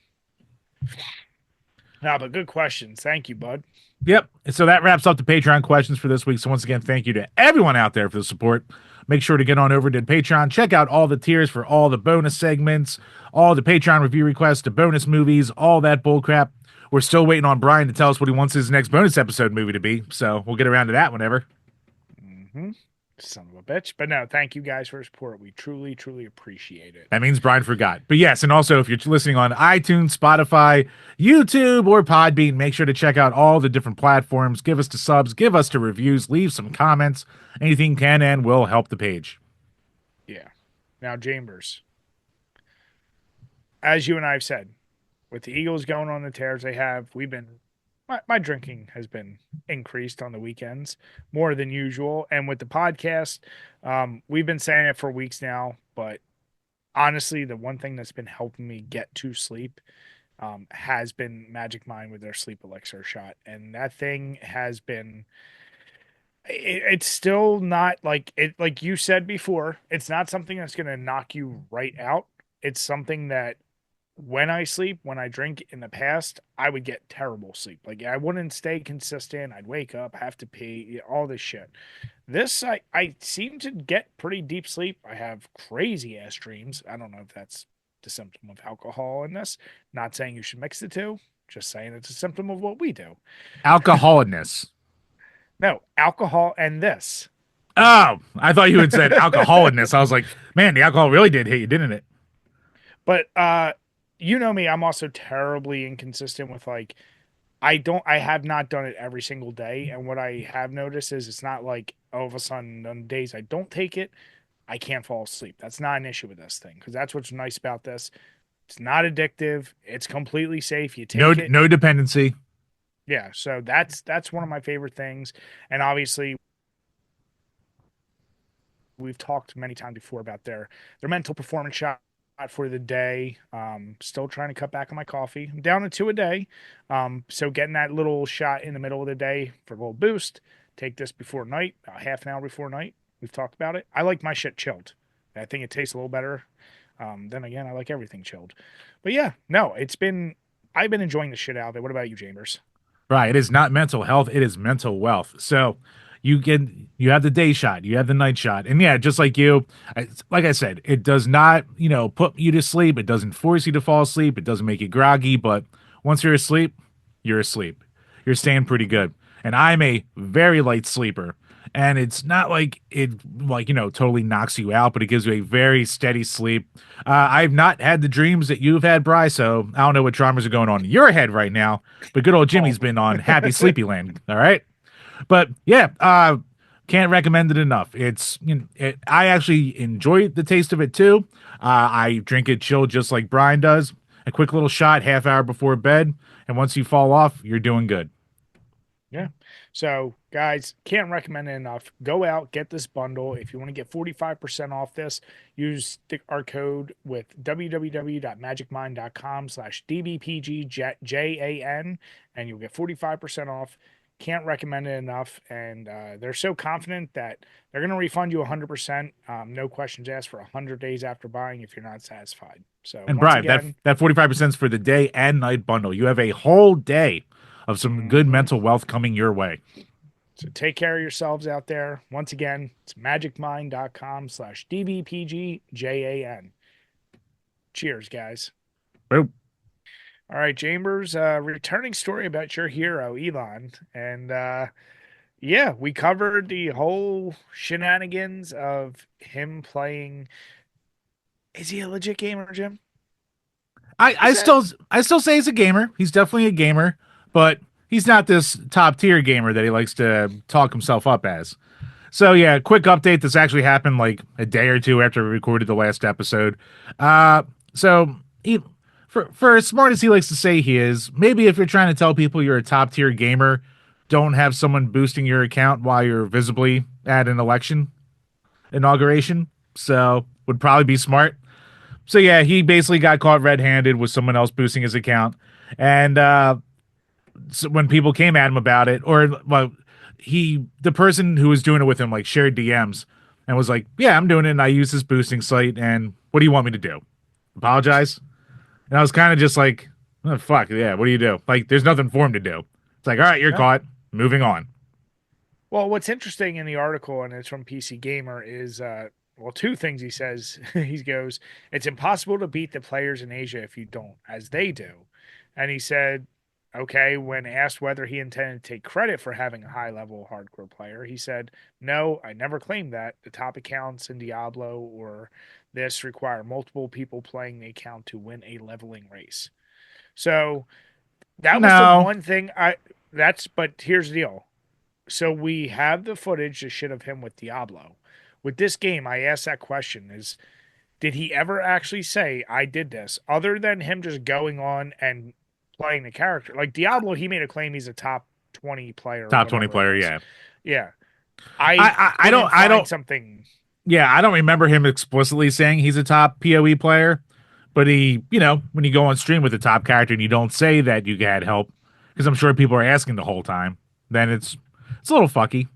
Nah, but good questions. Thank you, bud. Yep. And so that wraps up the Patreon questions for this week. So once again, thank you to everyone out there for the support. Make sure to get on over to Patreon. Check out all the tiers for all the bonus segments, all the Patreon review requests, the bonus movies, all that bullcrap. We're still waiting on Brian to tell us what he wants his next bonus episode movie to be. So we'll get around to that whenever. hmm Son of a bitch. But no, thank you guys for your support. We truly, truly appreciate it. That means Brian forgot. But yes, and also if you're listening on iTunes, Spotify, YouTube, or Podbean, make sure to check out all the different platforms. Give us the subs, give us the reviews, leave some comments. Anything can and will help the page. Yeah. Now, Chambers, as you and I have said, with the Eagles going on the tears they have, my drinking has been increased on the weekends more than usual. And with the podcast, we've been saying it for weeks now, but honestly, the one thing that's been helping me get to sleep has been Magic Mind with their sleep elixir shot. And that thing has been, it's still not like it, like you said before, it's not something that's going to knock you right out. It's something that when I sleep, when I drink in the past, I would get terrible sleep. Like I wouldn't stay consistent. I'd wake up, have to pee, all this shit. This I seem to get pretty deep sleep. I have crazy ass dreams. I don't know if that's the symptom of alcohol in this. Not saying you should mix the two, just saying it's a symptom of what we do. Alcoholicness. No, alcohol and this. Oh, I thought you had said alcoholicness. I was like, man, the alcohol really did hit you, didn't it? But you know me, I'm also terribly inconsistent with like I have not done it every single day. And what I have noticed is it's not like all of a sudden on days I don't take it, I can't fall asleep. That's not an issue with this thing because that's what's nice about this. It's not addictive. It's completely safe. You No, take it. no dependency. Yeah. So that's one of my favorite things. And obviously we've talked many times before about their mental performance shot for the day. Still trying to cut back on my coffee. I'm down to two a day. So getting that little shot in the middle of the day for a little boost. Take this before night, about half an hour before night. We've talked about it. I like my shit chilled. I think it tastes a little better. Then again, I like everything chilled. But yeah, no, I've been enjoying the shit out of it. What about you, Chambers? Right. It is not mental health, it is mental wealth. So you have the day shot, you have the night shot. And yeah, just like you, like I said, it does not, put you to sleep. It doesn't force you to fall asleep. It doesn't make you groggy, but once you're asleep, you're asleep. You're staying pretty good. And I'm a very light sleeper. And it's not like it totally knocks you out, but it gives you a very steady sleep. I've not had the dreams that you've had, Bry, so I don't know what dramas are going on in your head right now, but good old All Jimmy's of them. been on Happy Sleepy Land. All right. But yeah, can't recommend it enough. I actually enjoy the taste of it too. I drink it chilled just like Brian does. A quick little shot, half hour before bed, and once you fall off, you're doing good. Yeah. So, guys, can't recommend it enough. Go out, get this bundle. If you want to get 45% off this, use our code with www.magicmind.com/DBPGJAN, and you'll get 45% off. Can't recommend it enough. And they're so confident that they're going to refund you 100%, no questions asked, for 100 days after buying if you're not satisfied. So, And once Brian, again, that 45% is for the day and night bundle. You have a whole day of some good mhm. mental wealth coming your way. So take care of yourselves out there. Once again, it's magicmind.com/DBPGJAN. Cheers, guys. Boom. All right, Chambers, returning story about your hero, Elon. And yeah, we covered the whole shenanigans of him playing. Is he a legit gamer, Jim? I, Is I that? still I still say he's a gamer. He's definitely a gamer, but he's not this top tier gamer that he likes to talk himself up as. So yeah, quick update. This actually happened like a day or two after we recorded the last episode. So he, for as smart as he likes to say he is, maybe if you're trying to tell people you're a top tier gamer, don't have someone boosting your account while you're visibly at an election inauguration. So would probably be smart. So yeah, he basically got caught red-handed with someone else boosting his account, and so when people came at him about it, or well, the person who was doing it with him like shared DMs and was like, "Yeah, I'm doing it, and I use this boosting site, and what do you want me to do? Apologize?" And I was kind of just like, oh, "Fuck yeah, what do you do? Like, there's nothing for him to do." It's like, "All right, you're No. caught. Moving on." Well, what's interesting in the article, and it's from PC Gamer, is well, two things he says. He goes, "It's impossible to beat the players in Asia if you don't, as they do." And he said, okay, when asked whether he intended to take credit for having a high level hardcore player, he said, "No, I never claimed that. The top accounts in Diablo or this require multiple people playing the account to win a leveling race." So that was the No, one thing but here's the deal. So we have the footage, the shit of him with Diablo. With this game, I asked that question: is did he ever actually say I did this, other than him just going on and playing the character? Like Diablo, he made a claim he's a top 20 player or top 20 whatever it player, was. yeah. Yeah, I I couldn't I find don't something. yeah, I don't remember him explicitly saying he's a top PoE player, but he, when you go on stream with a top character and you don't say that you had help, because I'm sure people are asking the whole time, then it's a little fucky.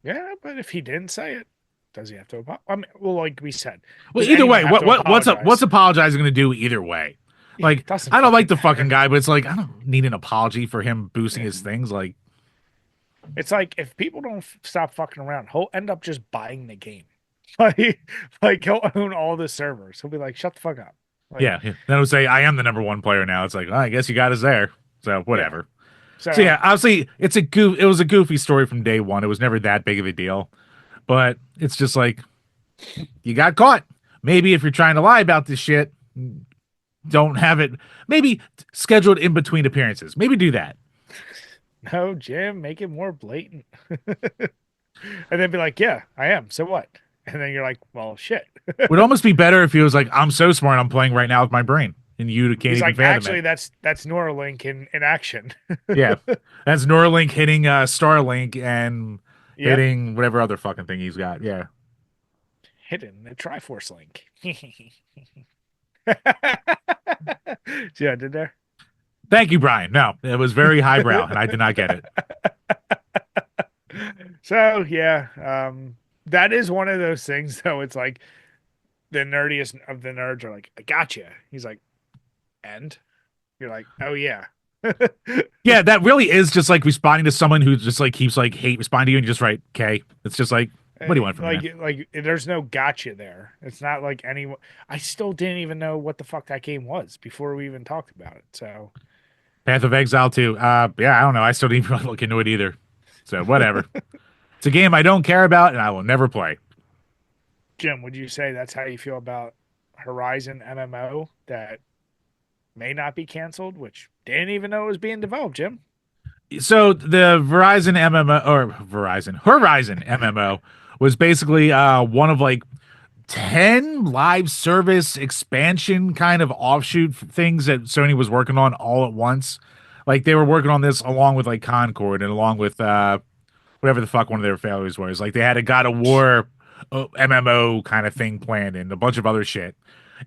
Yeah, but if he didn't say it, does he have to apologize? I mean, well, like we said, Well, does either anyone way, have to what's apologize? apologizing going to do either way? Yeah, Like, it doesn't I don't like fucking the fucking matter. guy, but it's like I don't need an apology for him boosting Yeah. his things. Like, It's like if people don't stop fucking around, he'll end up just buying the game. Like he'll own all the servers. He'll be like, "Shut the fuck up." Like, yeah, then he'll say I am the number one player now. It's like, I guess you got us there. So yeah. whatever. So So yeah, obviously it was a goofy story from day one. It was never that big of a deal. But it's just like you got caught. Maybe if you're trying to lie about this shit, don't have it. Maybe scheduled in between appearances. Maybe do that. no, Jim, make it more blatant. And then be like, "Yeah, I am. So what?" And then you're like, "Well, shit." Would almost be better if he was like, "I'm so smart. I'm playing right now with my brain," and you can't He's even like, fathom it. "Actually, that's Neuralink in action." Yeah, that's Neuralink hitting Starlink and Yep. hitting whatever other fucking thing he's got. Yeah. Hidden the Triforce link. See what I did there? Thank you, Brian. No, it was very highbrow, and I did not get it. So yeah, that is one of those things though. It's like the nerdiest of the nerds are like, "I gotcha." He's like, "And?" You're like, "Oh yeah." Yeah, that really is just like responding to someone who just like keeps like hate responding to you and you just write K. It's just like, what do you want from me, man? Like there's no gotcha there. It's not like anyone. I still didn't even know what the fuck that game was before we even talked about it. So, Path of Exile 2. Yeah, I don't know. I still didn't even look into it either. So whatever. It's a game I don't care about and I will never play. Jim, would you say that's how you feel about Horizon MMO that may not be canceled, which didn't even know it was being developed, Jim? So the Verizon MMO or Verizon Horizon MMO was basically one of like 10 live service expansion kind of offshoot things that Sony was working on all at once. Like they were working on this along with like Concord and along with whatever the fuck one of their failures was. Like they had a God of War MMO kind of thing planned and a bunch of other shit.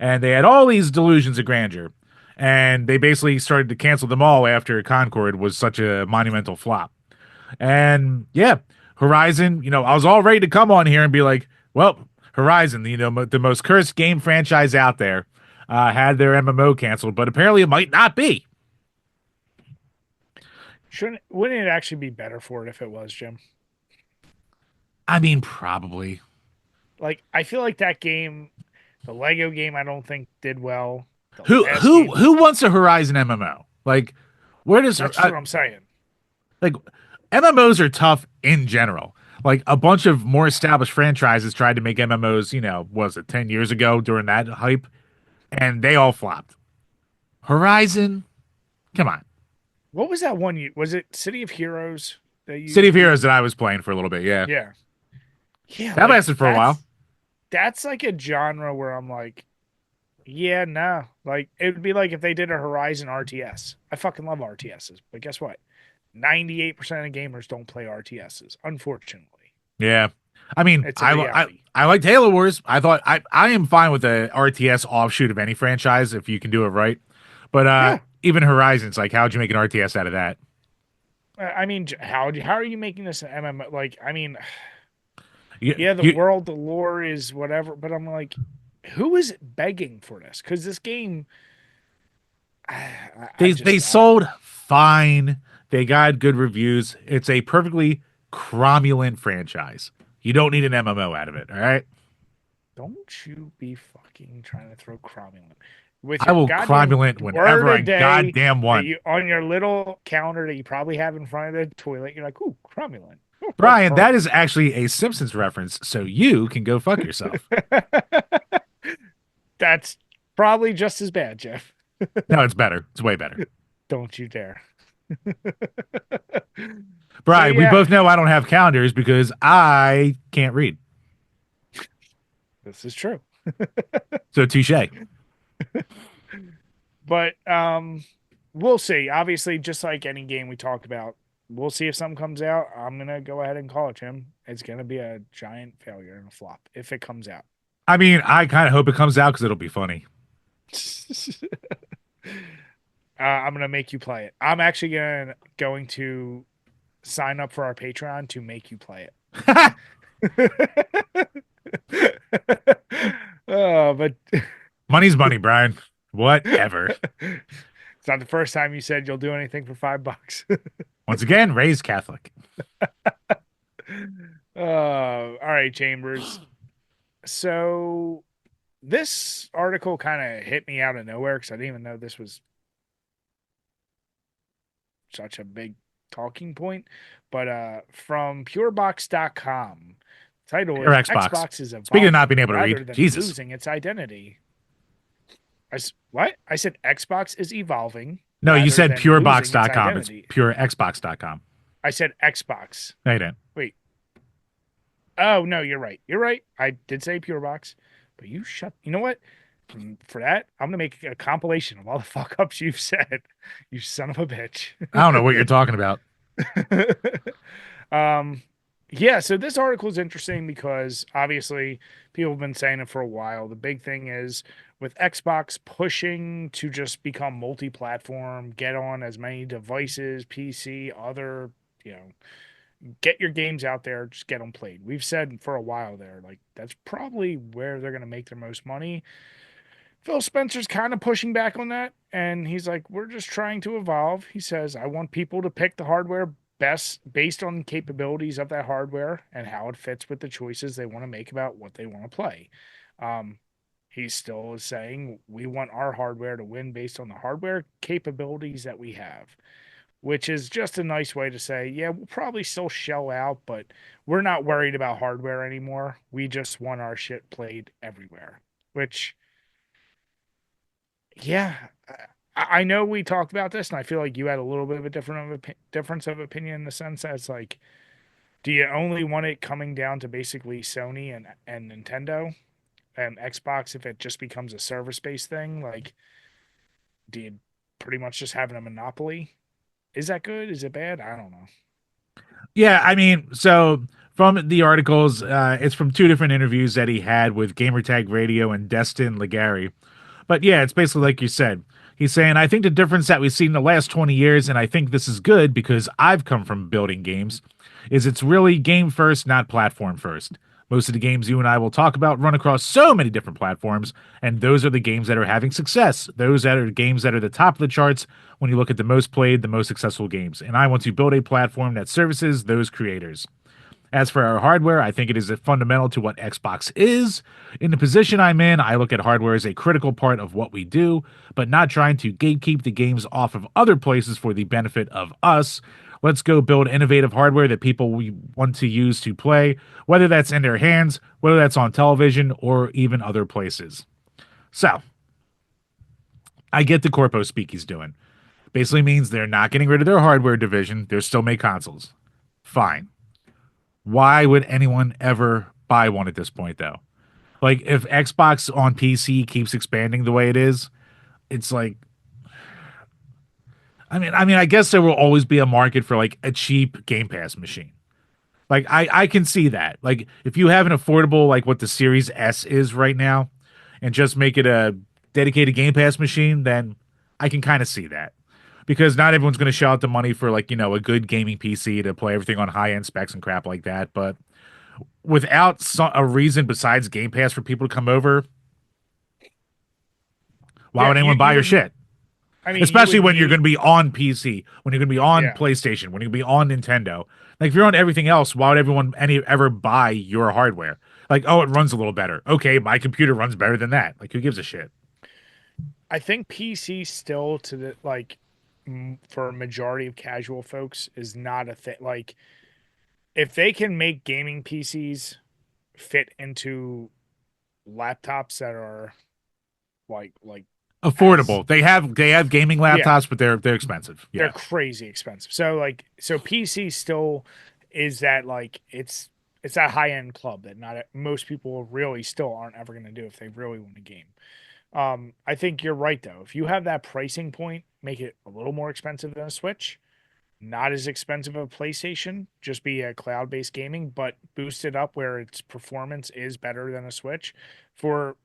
And they had all these delusions of grandeur. And they basically started to cancel them all after Concord was such a monumental flop. And yeah, Horizon, I was all ready to come on here and be like, well, Horizon, the most cursed game franchise out there, had their MMO canceled, but apparently it might not be. Wouldn't it actually be better for it if it was, Jim? I mean, probably. Like I feel like that game, the Lego game, I don't think did well. The Who last who game, who wants a Horizon MMO? Like, where does that's what I'm saying. like MMOs are tough in general. Like a bunch of more established franchises tried to make MMOs, was it 10 years ago during that hype, and they all flopped. Horizon, come on. What was that one? Was it City of Heroes that City of Heroes you? that I was playing for a little bit, yeah. Yeah, yeah. That Like lasted for a while. that's like a genre where I'm like, yeah, no. Like it would be like if they did a Horizon RTS. I fucking love RTSs, but guess what? 98% of gamers don't play RTSs, unfortunately. Yeah. I mean, It's a I reality. I liked Halo Wars. I thought I am fine with the RTS offshoot of any franchise if you can do it right. But Yeah. even Horizons, like how'd you make an RTS out of that? I mean, how are you making this an MMO? Like, I mean, You, yeah, the you world, the lore is whatever, but I'm like, who is begging for this? Because this game, I they just, I don't sold know. fine. They got good reviews. It's a perfectly cromulent franchise. You don't need an MMO out of it, all right? Don't you be fucking trying to throw cromulent with I your will goddamn cromulent word whenever a I day goddamn that want. you on your little counter that you probably have in front of the toilet. You're like, ooh, cromulent. Brian, that is actually a Simpsons reference, so you can go fuck yourself. That's probably just as bad, Jeff. No, it's better. It's way better. Don't you dare. So Brian, we yeah, both know I don't have calendars because I can't read. this is true. So touche. But we'll see. Obviously, just like any game we talked about, we'll see if something comes out. I'm gonna go ahead and call it, Jim. It's gonna be a giant failure and a flop if it comes out. I mean, I kind of hope it comes out because it'll be funny. I'm gonna make you play it. I'm actually going to sign up for our Patreon to make you play it. Oh, but Money's money, Brian. Whatever. it's not the first time you said you'll do anything for $5. Once again, raised Catholic. All right, Chambers. So this article kind of hit me out of nowhere because I didn't even know this was such a big talking point. But from purebox.com, title Or is Xbox. Xbox is Speaking of not being evolving able to rather read, than Jesus. losing its identity. What? I said Xbox is evolving No, you rather said than losing its purebox.com. It's identity. purexbox.com. I said Xbox. No, you didn't. Wait. Oh no, you're right. You're right. I did say purebox, but you shut. You know what? For that, I'm gonna make a compilation of all the fuck ups you've said. You son of a bitch. I don't know what you're talking about. um, yeah. So this article is interesting because obviously people have been saying it for a while. The big thing is with Xbox pushing to just become multi-platform, get on as many devices, PC, other, you know, get your games out there, just get them played. We've said for a while there, like that's probably where they're going to make their most money. Phil Spencer's kind of pushing back on that, and he's like, "We're just trying to evolve." He says, "I want people to pick the hardware best based on capabilities of that hardware and how it fits with the choices they want to make about what they want to play." Um, he still is saying we want our hardware to win based on the hardware capabilities that we have, which is just a nice way to say, yeah, we'll probably still shell out, but we're not worried about hardware anymore. We just want our shit played everywhere. Which, yeah, I know we talked about this, and I feel like you had a little bit of a difference of opinion in the sense that it's like, do you only want it coming down to basically Sony and Nintendo and Xbox if it just becomes a service based thing? Like, do you pretty much just having a monopoly? Is that good? Is it bad? I don't know. Yeah, I mean, so from the articles, it's from two different interviews that he had with Gamertag Radio and Destin Legary. But yeah, it's basically like you said. He's saying, I think the difference that we've seen in the last 20 years, and I think this is good because I've come from building games, is it's really game first, not platform first. Most of the games you and I will talk about run across so many different platforms, and those are the games that are having success. Those that are games that are the top of the charts when you look at the most played, the most successful games. And I want to build a platform that services those creators. As for our hardware, I think it is fundamental to what Xbox is. In the position I'm in, I look at hardware as a critical part of what we do, but not trying to gatekeep the games off of other places for the benefit of us. Let's go build innovative hardware that people we want to use to play, whether that's in their hands, whether that's on television, or even other places. So, I get the corpo speak he's doing. Basically means they're not getting rid of their hardware division, they'll still make consoles. Fine. Why would anyone ever buy one at this point, though? Like, if Xbox on PC keeps expanding the way it is, it's like, I guess there will always be a market for like a cheap Game Pass machine. Like, I can see that. Like, if you have an affordable, like what the Series S is right now, and just make it a dedicated Game Pass machine, then I can kind of see that. Because not everyone's going to shell out the money for like, a good gaming PC to play everything on high end specs and crap like that. But without a reason besides Game Pass for people to come over, why Yeah, would anyone buy you your would. shit? I mean, you Especially would when you're going need. to be on PC, when you're going to be on Yeah, PlayStation, when you're going to be on Nintendo. Like if you're on everything else, why would everyone any ever buy your hardware? Like, oh, it runs a little better. Okay, my computer runs better than that. Like, who gives a shit? I think PC still to the like for a majority of casual folks is not a thing. Like if they can make gaming PCs fit into laptops that are like as Affordable. They have gaming yeah, laptops, but they're expensive. they're Yeah. crazy expensive. So PC still is that like it's that high end club that not most people really still aren't ever going to do if they really want a game. I think you're right though. If you have that pricing point, make it a little more expensive than a Switch. Not as expensive of a PlayStation, just be a cloud-based gaming, but boost it up where its performance is better than a Switch. For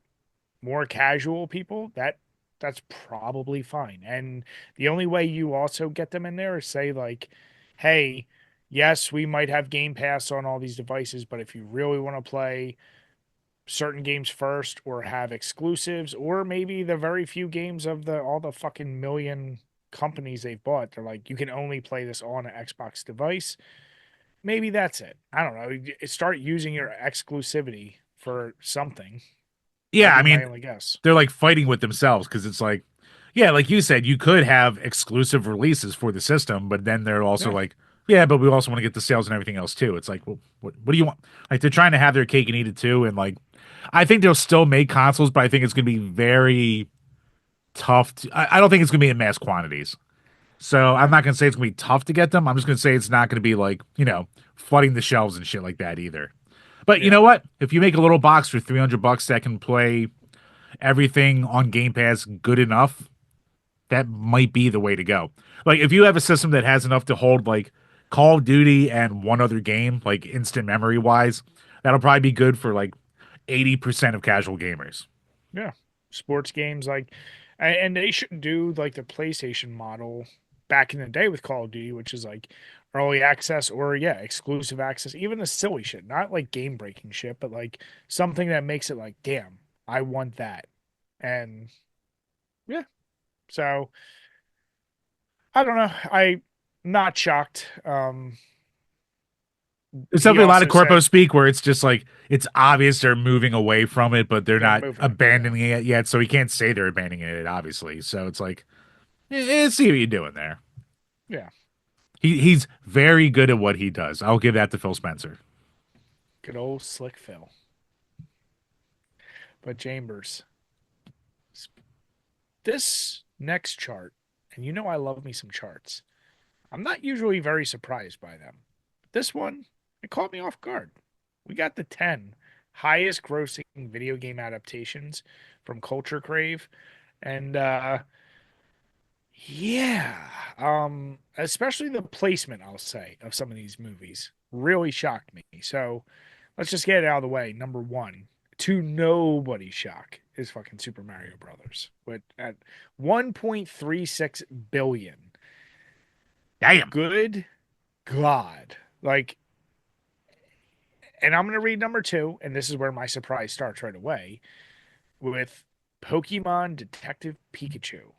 more casual people, that's probably fine. And the only way you also get them in there is say like, hey, yes, we might have Game Pass on all these devices, but if you really want to play certain games first or have exclusives or maybe the very few games of the all the fucking million companies they've bought, they're like you can only play this on an Xbox device. Maybe that's it. I don't know. Start using your exclusivity for something. Yeah, That'd I be my mean, only guess. they're like fighting with themselves because it's like, yeah, like you said, you could have exclusive releases for the system, but then they're also Yeah. like, yeah, but we also want to get the sales and everything else too. It's like, well, what do you want? Like they're trying to have their cake and eat it too, and like, I think they'll still make consoles, but I think it's going to be very tough. I don't think it's going to be in mass quantities. So I'm Yeah. not going to say it's going to be tough to get them. I'm just going to say it's not going to be like, flooding the shelves and shit like that either. But you Yeah. know what? If you make a little box for $300 that can play everything on Game Pass good enough, that might be the way to go. Like if you have a system that has enough to hold like Call of Duty and one other game, like instant memory wise, that'll probably be good for like 80% of casual gamers. Yeah. Sports games and they should do like the PlayStation model back in the day with Call of Duty, which is like early access or yeah, exclusive access, even the silly shit, not like game breaking shit, but like something that makes it like, damn, I want that. And yeah, so I don't know. I not shocked. There's He definitely a lot of also corpo said speak where it's just like it's obvious they're moving away from it, but they're they're not moving it. Yeah. abandoning it yet. So he can't say they're abandoning it, obviously. So it's like, see what you're doing there. Yeah. He's very good at what he does. I'll give that to Phil Spencer. Good old slick Phil. But Chambers, this next chart, and you know I love me some charts. I'm not usually very surprised by them. But this one, it caught me off guard. We got the 10 highest grossing video game adaptations from Culture Crave. And Yeah. Especially the placement, I'll say, of some of these movies really shocked me. So let's just get it out of the way. Number one, to nobody's shock, is fucking Super Mario Brothers, with at 1.36 billion. Damn. Good God. Like, and I'm gonna read number two, and this is where my surprise starts right away, with Pokemon Detective Pikachu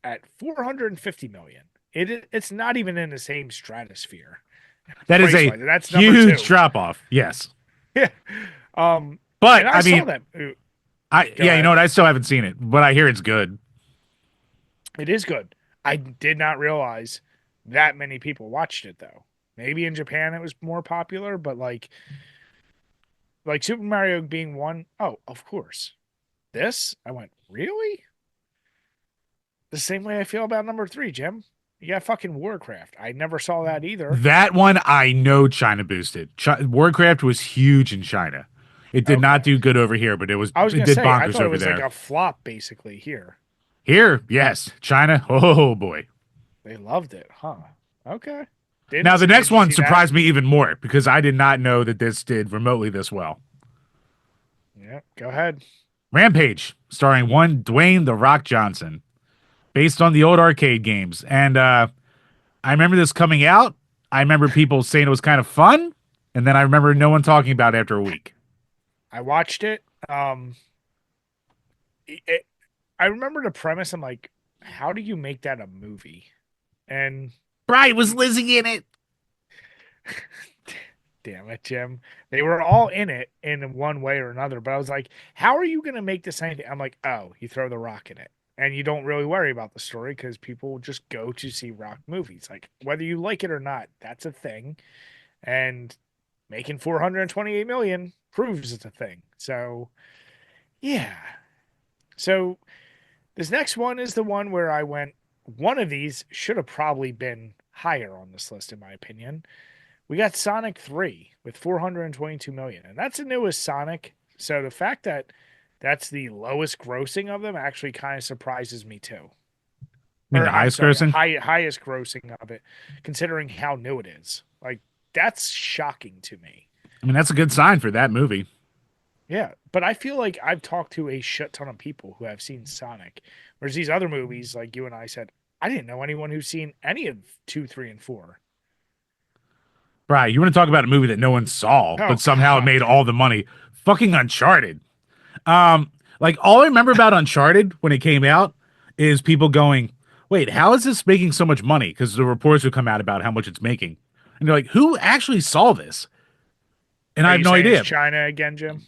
at 450 million. It's not even in the same stratosphere That is price a wise. That's number huge two. drop off. Yes. Yeah. But And I I saw mean, that. Go yeah, you know ahead. what? I still haven't seen it, but I hear it's good. It is good. I did not realize that many people watched it though. Maybe in Japan it was more popular, but like Super Mario being one, oh, of course. This, I went, really? The same way I feel about number three, Jim. You got fucking Warcraft. I never saw that either. That one I know China boosted. Warcraft was huge in China. It did not Okay. do good over here, but I was it gonna did say, I bonkers thought it over was like there. a flop basically here. Here, yes, China. Oh boy. They loved it, huh? Okay. Now the next Did you one see that? surprised me even more because I did not know that this did remotely this well. Yeah, go ahead. Rampage, starring one Dwayne the Rock Johnson, based on the old arcade games. And I remember this coming out. I remember people saying it was kind of fun, and then I remember no one talking about it after a week. I watched it. It, I remember the premise. I'm like, how do you make that a movie? And Right, was Lizzie in it? damn it, Jim, they were all in it in one way or another. But I was like, how are you going to make this anything? I'm like, oh, you throw the rock in it. And you don't really worry about the story because people just go to see rock movies. Like, whether you like it or not, that's a thing. And making 428 million proves it's a thing. So, yeah. So, this next one is the one where I went, one of these should have probably been higher on this list, in my opinion. We got Sonic 3 with 422 million, and that's the newest Sonic. So the fact that that's the lowest grossing of them actually kind of surprises me too. I mean, Or the I'm highest sorry, grossing. highest grossing of it, considering how new it is. Like that's shocking to me. I mean, that's a good sign for that movie. Yeah, but I feel like I've talked to a shit ton of people who have seen Sonic, whereas these other movies, like you and I said, I didn't know anyone who's seen any of two, three, and four. Right, you want to talk about a movie that no one saw, Oh but somehow it God, made all the money? Fucking Uncharted. Like all I remember about Uncharted when it came out is people going, "Wait, how is this making so much money?" Because the reports would come out about how much it's making, and you're like, "Who actually saw this?" And are I have you no saying it's idea. China again, Jim?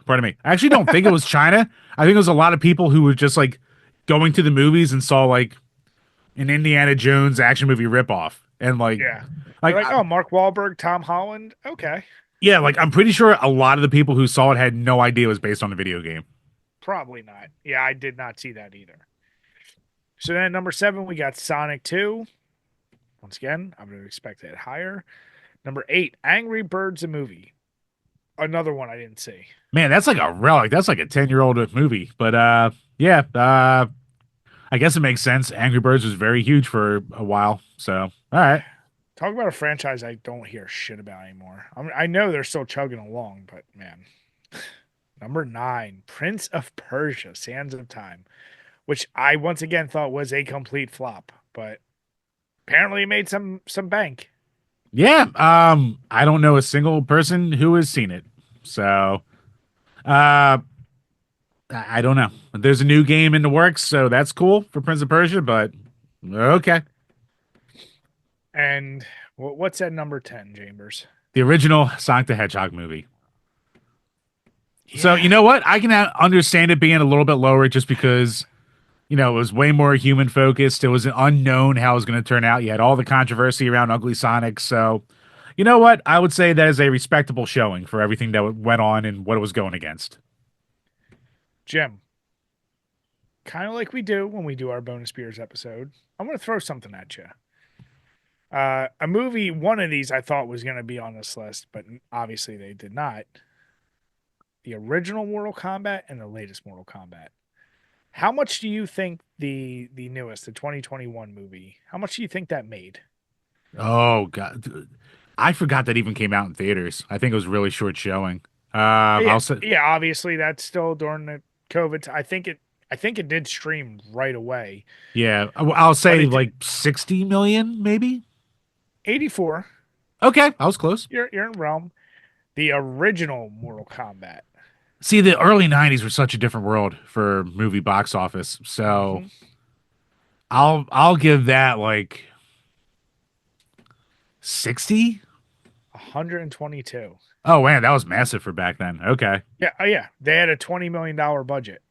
Pardon me. I actually don't think it was China. I think it was a lot of people who were just like going to the movies and saw like an Indiana Jones action movie ripoff, and Yeah. They're like like, oh, Mark Wahlberg, Tom Holland. Okay. yeah, like I'm pretty sure a lot of the people who saw it had no idea it was based on a video game. Probably not. Yeah, I did not see that either. So then at number seven, we got Sonic 2. Once again, I'm going to expect it higher. Number eight, Angry Birds, a movie. Another one I didn't see. Man, that's like a relic. That's like a 10-year-old movie. But yeah, I guess it makes sense. Angry Birds was very huge for a while. So, all right. Talk about a franchise I don't hear shit about anymore. I know they're still chugging along, but man. Number nine, Prince of Persia, Sands of Time, which I once again thought was a complete flop, but apparently it made some bank. Yeah, I don't know a single person who has seen it. So, uh I don't know. There's a new game in the works, so that's cool for Prince of Persia, but okay. And what's at number 10, Chambers? The original Sonic the Hedgehog movie. So, you Yeah, know what? I can understand it being a little bit lower just because it was way more human focused. It was an unknown how it was going to turn out. You had all the controversy around Ugly Sonic. So, you know what? I would say that is a respectable showing for everything that went on and what it was going against. Jim, kind of like we do when we do our bonus beers episode. I'm going to throw something at you. A movie, one of these I thought was going to be on this list, but obviously they did not. The original Mortal Kombat and the latest Mortal Kombat. How much do you think the newest, the 2021 movie, how much do you think that made? Oh God, I forgot that even came out in theaters. I think it was really short showing. Yeah, I'll say, yeah, obviously that's still during the COVID. I think it did stream right away, yeah, I'll but say it like 60 million, maybe. 84. Okay, I was close. You're in realm. The original Mortal Kombat. See, the early '90s were such a different world for movie box office, so Mm-hmm. I'll give that like 60. 122. Oh man, that was massive for back then. Okay. Yeah, oh yeah. They had a $20 million budget.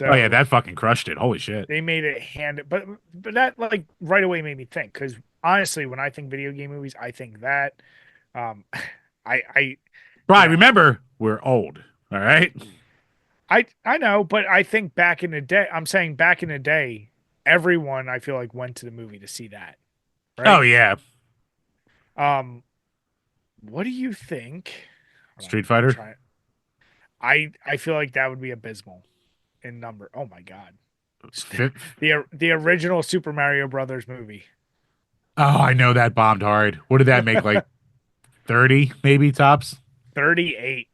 Oh yeah, So that fucking crushed it. Holy shit. they made it hand but that like right away made me think because honestly, when I think video game movies, I think that um I you Brian, know remember, we're old. All right. I know, but I think back in the day, I'm saying back in the day, everyone I feel like went to the movie to see that, Oh right? yeah. Um, what do you think? Hold on, Street I'm Fighter. trying. I feel like that would be abysmal in number. Oh my god, Fifth. the original Super Mario Brothers movie, Oh, I know that bombed hard. What did that make? Like 30, maybe tops? 38,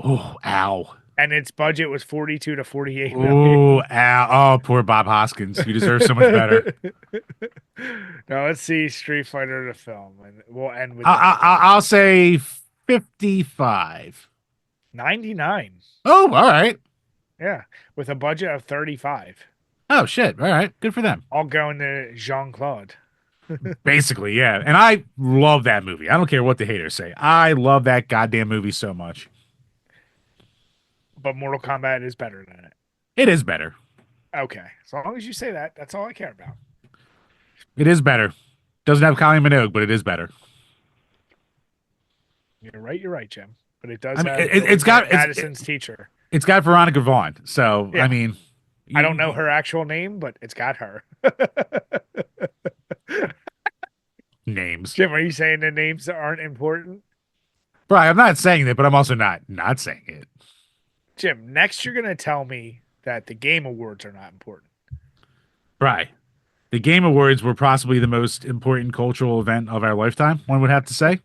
Oh, ow. and its budget was 42 to 48 million. Oh, ow. Oh, poor Bob Hoskins. You deserve so much better. Now let's see Street Fighter the film, and we'll end with I, I, that then. I'll say 55. 99. Oh, all right. Yeah, with a budget of 35. Oh, shit. All right. Good for them. All going to Jean Claude. Basically, yeah. And I love that movie. I don't care what the haters say. I love that goddamn movie so much. But Mortal Kombat is better than it. It is better. Okay, as long as you say that, that's all I care about. It is better. Doesn't have Kylie Minogue, but it is better. You're right, Jim. But it does I mean, have Billy Madison's teacher. it's got Veronica Vaughn. So, I Yeah, mean, I don't you, know her actual name, but it's got her. names. Jim, are you saying the names aren't important? Brian, I'm not saying that, but I'm also not saying it. Jim, next you're gonna tell me that the game awards are not important. Brian, the Game Awards were possibly the most important cultural event of our lifetime, one would have to say.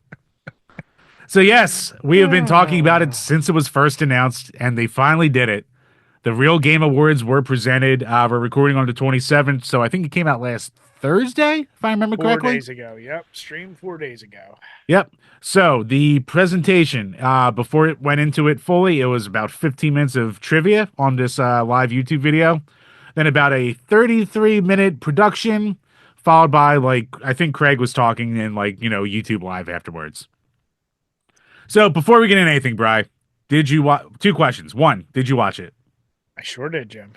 So, yes, we have been talking about it since it was first announced, and they finally did it. The real Game Awards were presented. We're recording on the 27th, so I think it came out last Thursday, if I remember Four correctly. days ago. Yep, streamed 4 days ago. Yep. So the presentation, before it went into it fully, it was about 15 minutes of trivia on this live YouTube video. Then about a 33-minute production, followed by like I think Craig was talking and like YouTube live afterwards. So before we get into anything, Bry, did you watch? Two questions. One, did you watch it? I sure did, Jim.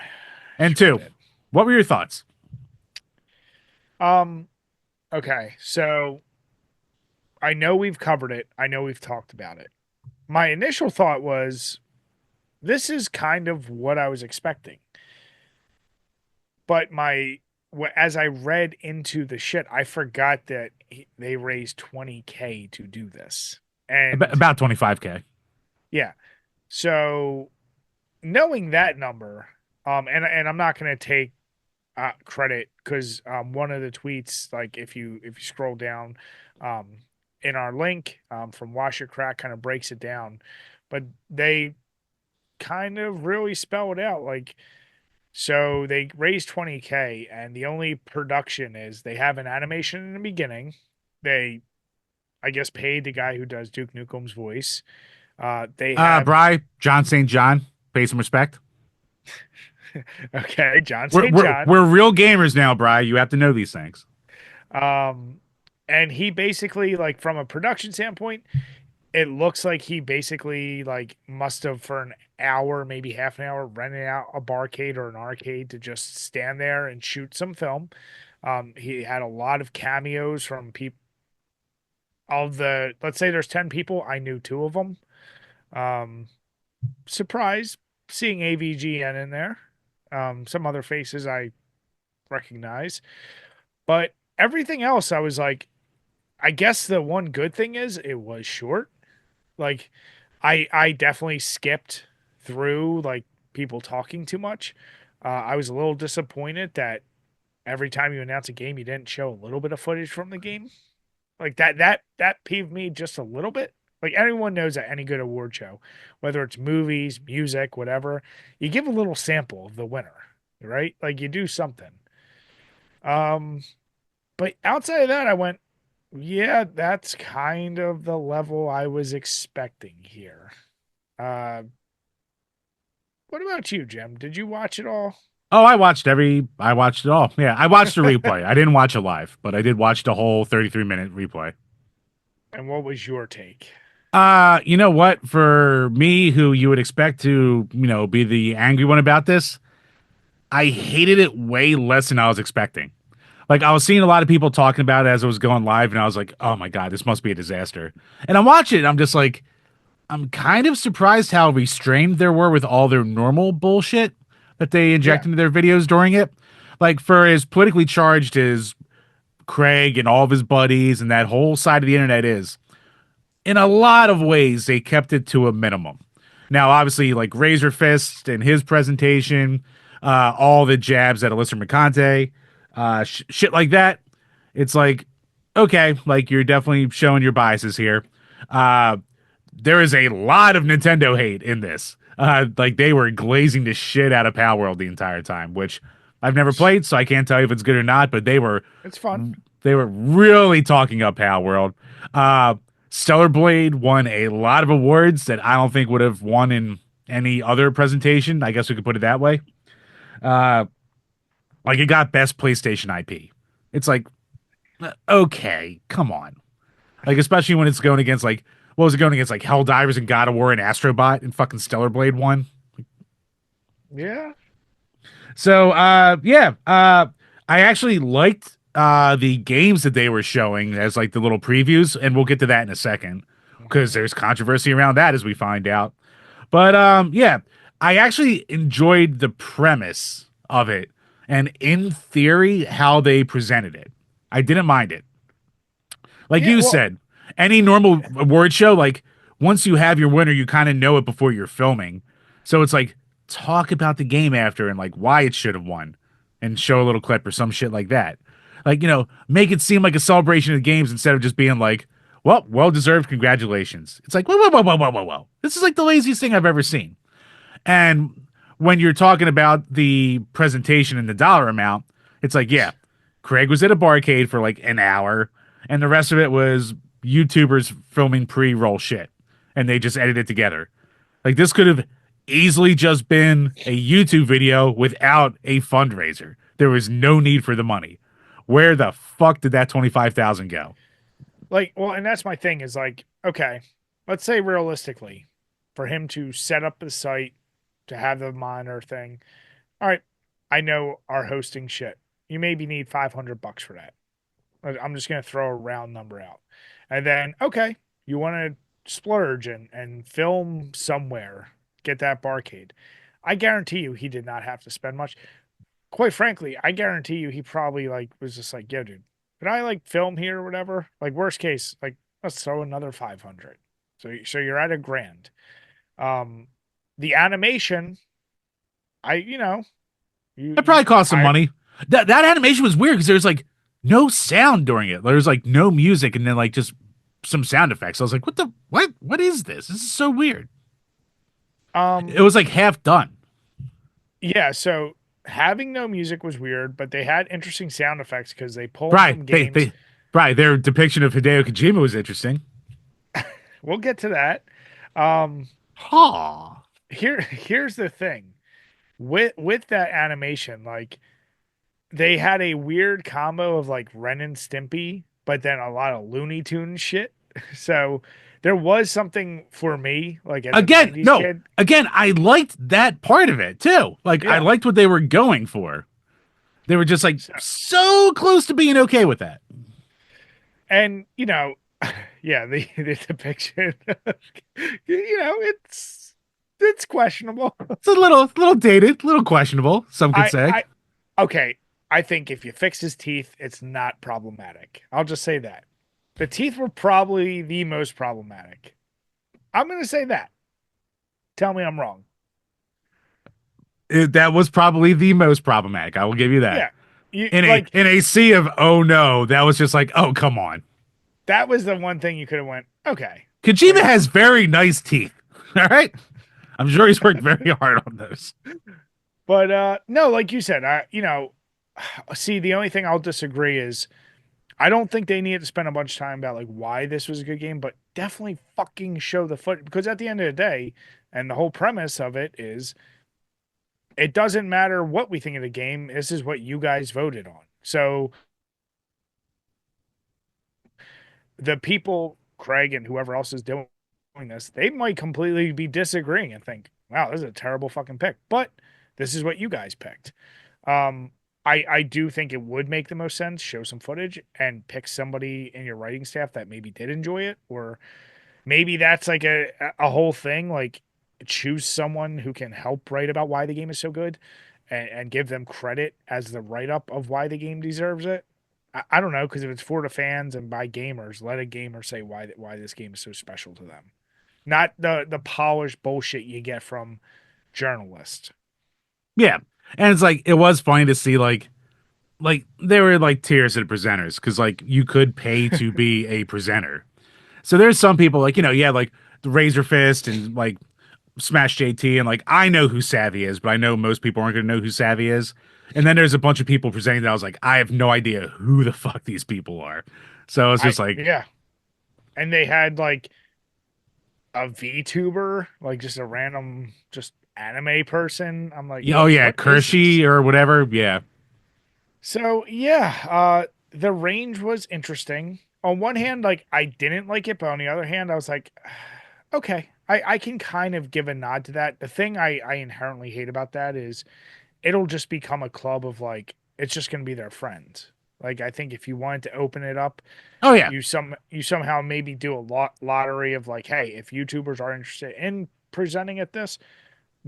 And Sure two, did. what were your thoughts? Um, okay, so I know we've covered it. I know we've talked about it. My initial thought was this is kind of what I was expecting. But as I read into the shit, I forgot that they raised 20K to do this. And About 25K. yeah, so knowing that number, and I'm not going to take credit because one of the tweets, like if you scroll down, um, in our link from Wash Your Crack, kind of breaks it down, but they kind of really spell it out. Like, so they raised 20K, and the only production is they have an animation in the beginning. They, I guess, paid the guy who does Duke Nukem's voice. They have Bry, John St. John, pay some respect. okay, John We're, St. we're, John. we're real gamers now, Bry. You have to know these things. Um, and he basically, like, from a production standpoint, it looks like he basically like must have for an hour, maybe half an hour, rented out a barcade or an arcade to just stand there and shoot some film. He had a lot of cameos from people of the, let's say there's 10 people, I knew two of them. Um, Surprised seeing AVGN in there. Some other faces I recognize, but everything else I was like, I guess the one good thing is it was short. Like I definitely skipped through like people talking too much. I was a little disappointed that every time you announce a game, you didn't show a little bit of footage from the game. Like that peeved me just a little bit. Like everyone knows at any good award show, whether it's movies, music, whatever, you give a little sample of the winner, right? Like you do something. Um, but outside of that, I went, yeah, that's kind of the level I was expecting here. Uh, what about you, Jim? Did you watch it all? Oh, I watched it all. Yeah, I watched the replay. I didn't watch it live, but I did watch the whole 33-minute replay. And what was your take? You know what? For me, who you would expect to, be the angry one about this, I hated it way less than I was expecting. Like I was seeing a lot of people talking about it as it was going live, and I was like, "Oh my god, this must be a disaster." And I'm watching it, and I'm just like, I'm kind of surprised how restrained they were with all their normal bullshit that they inject Yeah. into their videos during it. Like for as politically charged as Craig and all of his buddies and that whole side of the internet is, in a lot of ways they kept it to a minimum. Now, obviously, like Razor Fist and his presentation, all the jabs at Alyssa McConte, shit like that. It's like, okay, like you're definitely showing your biases here. Uh, there is a lot of Nintendo hate in this. Like they were glazing the shit out of Power World the entire time, which I've never played, so I can't tell you if it's good or not. But It's fun. they were really talking up Power World. Uh, Stellar Blade won a lot of awards that I don't think would have won in any other presentation. I guess we could put it that way. Uh, like it got best PlayStation IP. It's like, okay, come on. Like especially when it's going against like what was it going against like Helldivers and God of War and Astrobot and fucking Stellar Blade one. Yeah. So yeah, I actually liked the games that they were showing as like the little previews, and we'll get to that in a second because Mhm. there's controversy around that as we find out. But yeah, I actually enjoyed the premise of it and in theory how they presented it. I didn't mind it. Like Yeah. you Well, said, any normal award show, like once you have your winner, you kind of know it before you're filming. So it's like talk about the game after and like why it should have won and show a little clip or some shit like that. Like, make it seem like a celebration of the games instead of just being like, well deserved, congratulations. It's like, whoa. This is like the laziest thing I've ever seen. And when you're talking about the presentation and the dollar amount, it's like, yeah, Craig was at a barcade for like an hour, and the rest of it was YouTubers filming pre-roll shit, and they just edited it together. Like this could have easily just been a YouTube video without a fundraiser. There was no need for the money. Where the fuck did that 25,000 go? and that's my thing is like, okay, let's say realistically, for him to set up the site, to have the monitor thing. All right, I know our hosting shit. You maybe need $500 for that. I'm just gonna throw a round number out, and then okay, you want to splurge and film somewhere, get that barcade. I guarantee you, he did not have to spend much. Quite frankly, I guarantee you, he probably like was just like, yo, dude, could I like film here or whatever? Like worst case, like let's throw another 500. So you're at a grand. Um, the animation, I you know It probably cost some I money. That animation was weird because there's like no sound during it. There's like no music and then like just some sound effects. I was like, what is this? This is so weird. It um was like half done. yeah, so having no music was weird, but they had interesting sound effects because they pull them Right. from games. Their depiction of Hideo Kojima was interesting. We'll get to that. Um, Ha. here's the thing with that animation, like they had a weird combo of like Ren and Stimpy, but then a lot of Looney Tunes shit. So there was something for me, like as a Again, 90s no. kid. Again, I liked that part of it too. Like I Yeah. liked what they were going for. They were just like So, so close to being okay with that. and yeah, the depiction, it's questionable. It's a little dated, a little questionable, some could say. I okay. I think if you fix his teeth, it's not problematic. I'll just say that. The teeth were probably the most problematic. I'm gonna say that. Tell me I'm wrong. That was probably the most problematic. I will give you that. Yeah. You In a like in a sea of oh no, that was just like, oh come on. that was the one thing you could have went, okay. Kojima Like, has very nice teeth. All right. I'm sure he's worked very hard on those. but no, like you said, see, the only thing I'll disagree is I don't think they need to spend a bunch of time about like why this was a good game, but definitely fucking show the foot because at the end of the day, and the whole premise of it is it doesn't matter what we think of the game. This is what you guys voted on. So the people, Craig and whoever else is doing this, they might completely be disagreeing and think, wow, this is a terrible fucking pick. But this is what you guys picked. Um, I do think it would make the most sense, show some footage and pick somebody in your writing staff that maybe did enjoy it, or maybe that's like a whole thing, like choose someone who can help write about why the game is so good and give them credit as the write up of why the game deserves it. I don't know, because if it's for the fans and by gamers, let a gamer say why this game is so special to them, not the polished bullshit you get from journalists. Yeah. And it's like it was funny to see like there were like tiers of the presenters because like you could pay to be a presenter. So there's some people like, yeah, like the Razor Fist and like Smash JT and like I know who Savvy is, but I know most people aren't gonna know who Savvy is. And then there's a bunch of people presenting that I was like, I have no idea who the fuck these people are. So it's just like, Yeah, and they had like a VTuber, like just a random just anime person. I'm like, oh yeah, what is this? Kershey or whatever. Yeah. So yeah, the range was interesting. On one hand, like I didn't like it, but on the other hand, I was like, okay, I can kind of give a nod to that. The thing I inherently hate about that is it'll just become a club of like it's just gonna be their friends. Like I think if you wanted to open it up, Oh yeah. you somehow maybe do a lottery of like, hey, if YouTubers are interested in presenting at this,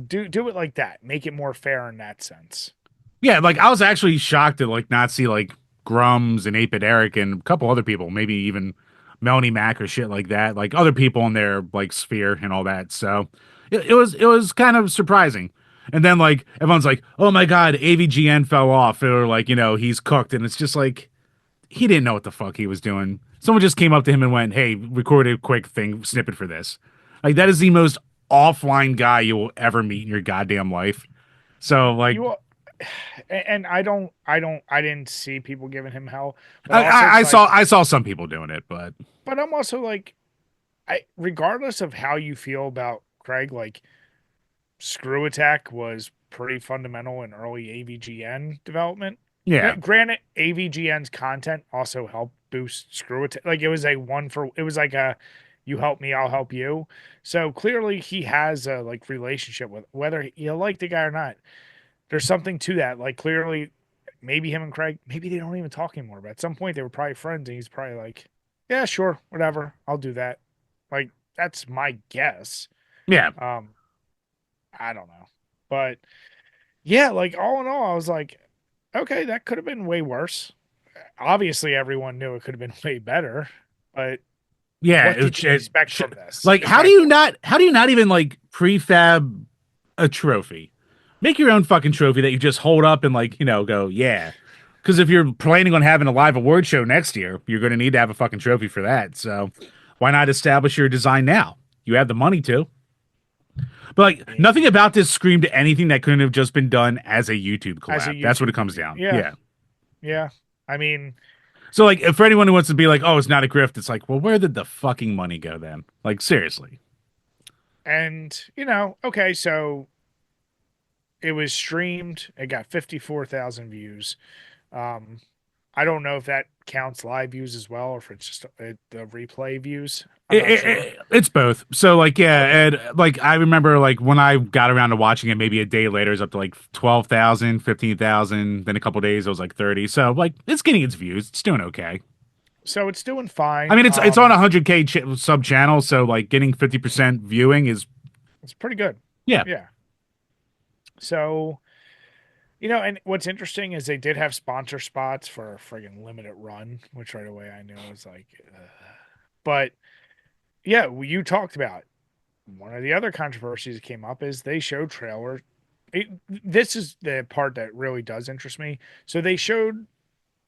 do it like that. Make it more fair in that sense. Yeah, like I was actually shocked to like not see like Grums and 8 Eric and a couple other people, maybe even Melanie Mac or shit like that, like other people in their like sphere and all that. So it was kind of surprising. And then like everyone's like, oh my god, AVGN fell off, or like he's cooked, and it's just like he didn't know what the fuck he was doing. Someone just came up to him and went, hey, record a quick thing snippet for this. Like that is the most offline guy you will ever meet in your goddamn life. So like You and I didn't see people giving him hell, but I, also I, it's I saw like, I saw some people doing it, but but I'm also like, I regardless of how you feel about Craig, like Screw Attack was pretty fundamental in early AVGN development. yeah, Granted, AVGN's content also helped boost Screw Attack. Like it was like a you help me, I'll help you. So clearly he has a like relationship with whether you like the guy or not. There's something to that. Like clearly, maybe him and Craig, maybe they don't even talk anymore. But at some point, they were probably friends, and he's probably like, "Yeah, sure, whatever, I'll do that." Like that's my guess. yeah, Um, I don't know, but yeah, like all in all, I was like, okay, that could have been way worse. Obviously, everyone knew it could have been way better, but yeah. what did you expect from this? Like, Is my point. how do you not even like prefab a trophy? Make your own fucking trophy that you just hold up and like go yeah. Because if you're planning on having a live award show next year, you're going to need to have a fucking trophy for that. So why not establish your design now? You have the money to. But like I nothing mean, about this screamed anything that couldn't have just been done as a YouTube as a collab. That's what it YouTube comes video, down. yeah, Yeah. yeah. I mean, So like for anyone who wants to be like, oh, it's not a grift, it's like, well, where did the fucking money go then? Like seriously. and okay, so it was streamed. It got 54,000 views. Um, I don't know if that counts live views as well, or if it's just the replay views. I'm not sure. It's both. So like Okay. yeah, and like I remember like when I got around to watching it, maybe a day later, it was up to like 12,000, 15,000. Then a couple days, it was like 30. So like it's getting its views. It's doing okay. So it's doing I fine. mean, it's on a 100K sub channel, so like getting 50% viewing is It's pretty good. yeah. Yeah. So, and what's interesting is they did have sponsor spots for a friggin' limited run, which right away I knew I was like, but yeah, you talked about one of the other controversies that came up is they showed this is the part that really does interest me. So they showed,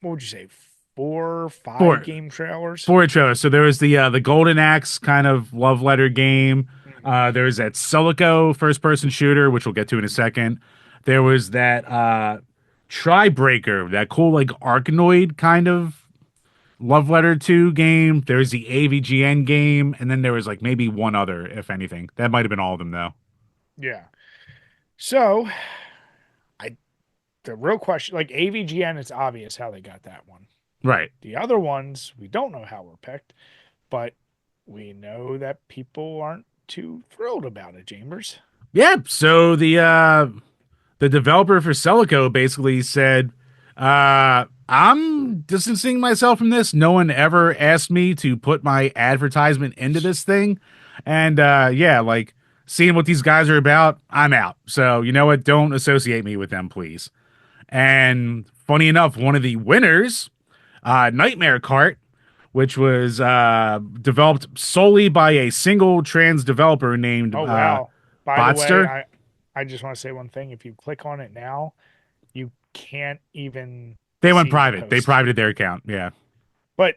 what would you say, four, five Four game trailers? four trailers. So there was the Golden Axe kind of love letter game. Mhm. There was that Celico first person shooter, which we'll get to in a second. There was that Tribreaker, that cool like Arkanoid kind of love letter 2 game. There's the AVGN game, and then there was like maybe one other, if anything. That might have been all of them though. Yeah. So I the real question, like AVGN, it's obvious how they got that one. Right. The other ones, we don't know how were picked, but we know that people aren't too thrilled about it, Chambers. Yeah. So the developer for Celico basically said, I'm distancing myself from this. No one ever asked me to put my advertisement into this thing. And yeah, like seeing what these guys are about, I'm out. So, you know what? Don't associate me with them, please. And funny enough, one of the winners, Nightmare Cart, which was developed solely by a single trans developer named Oh wow. By the way, Botster. I just want to say one thing. If you click on it now, you can't even They went see the private. They post. privated their account. Yeah. But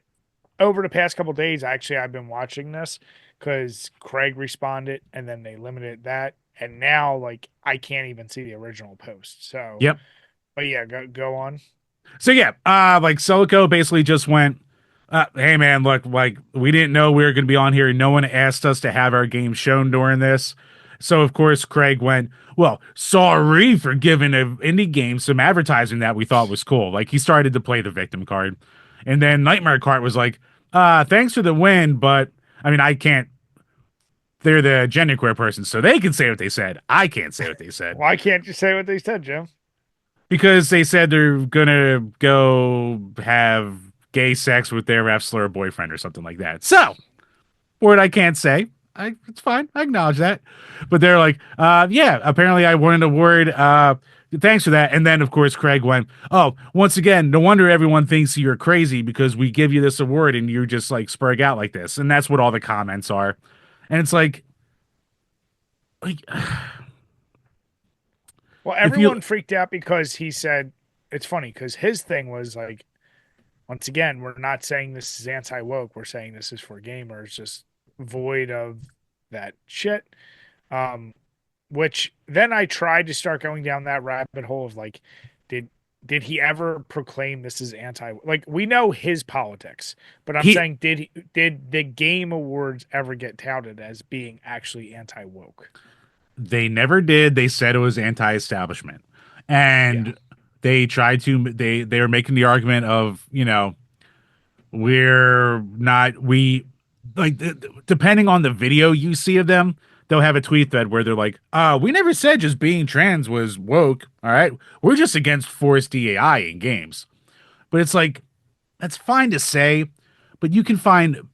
over the past couple days, actually, I've been watching this because Craig responded, and then they limited that, and now like I can't even see the original post. So, Yep. but yeah, go on. So yeah, like Celico basically just went, "Hey man, look, like we didn't know we were going to be on here. No one asked us to have our game shown during this." So of course Craig went, "Well, sorry for giving an indie game some advertising that we thought was cool." Like he started to play the victim card, and then Nightmare Cart was like, "Thanks for the win, but I mean, I can't." They're the genderqueer person, so they can say what they said. I can't say what they said Why can't you say what they said, Jim? because they said they're gonna go have gay sex with their wrestler boyfriend or something like that. So, word I can't say. It's fine. I acknowledge that. But they're like, yeah, apparently I wanted a word. Thanks for that. And then, of course, Craig went, oh, once again, no wonder everyone thinks you're crazy because we give you this award and you just like spurg out like this. And that's what all the comments are. And it's like Well, if you, everyone freaked out because he said it's funny because his thing was like, once again, we're not saying this is anti woke. We're saying this is for gamers, just void of that shit. Um, which then I tried to start going down that rabbit hole of like, did did he ever proclaim this is anti? Like we know his politics, but I'm he, saying did the game awards ever get touted as being actually anti woke? they never did. They said it was anti-establishment, Yeah. and they tried to. They were making the argument of we're not we like depending on the video you see of them, they'll have a tweet thread where they're like, we never said just being trans was woke. All right, we're just against forced DAI in games." But it's like that's fine to say, but you can find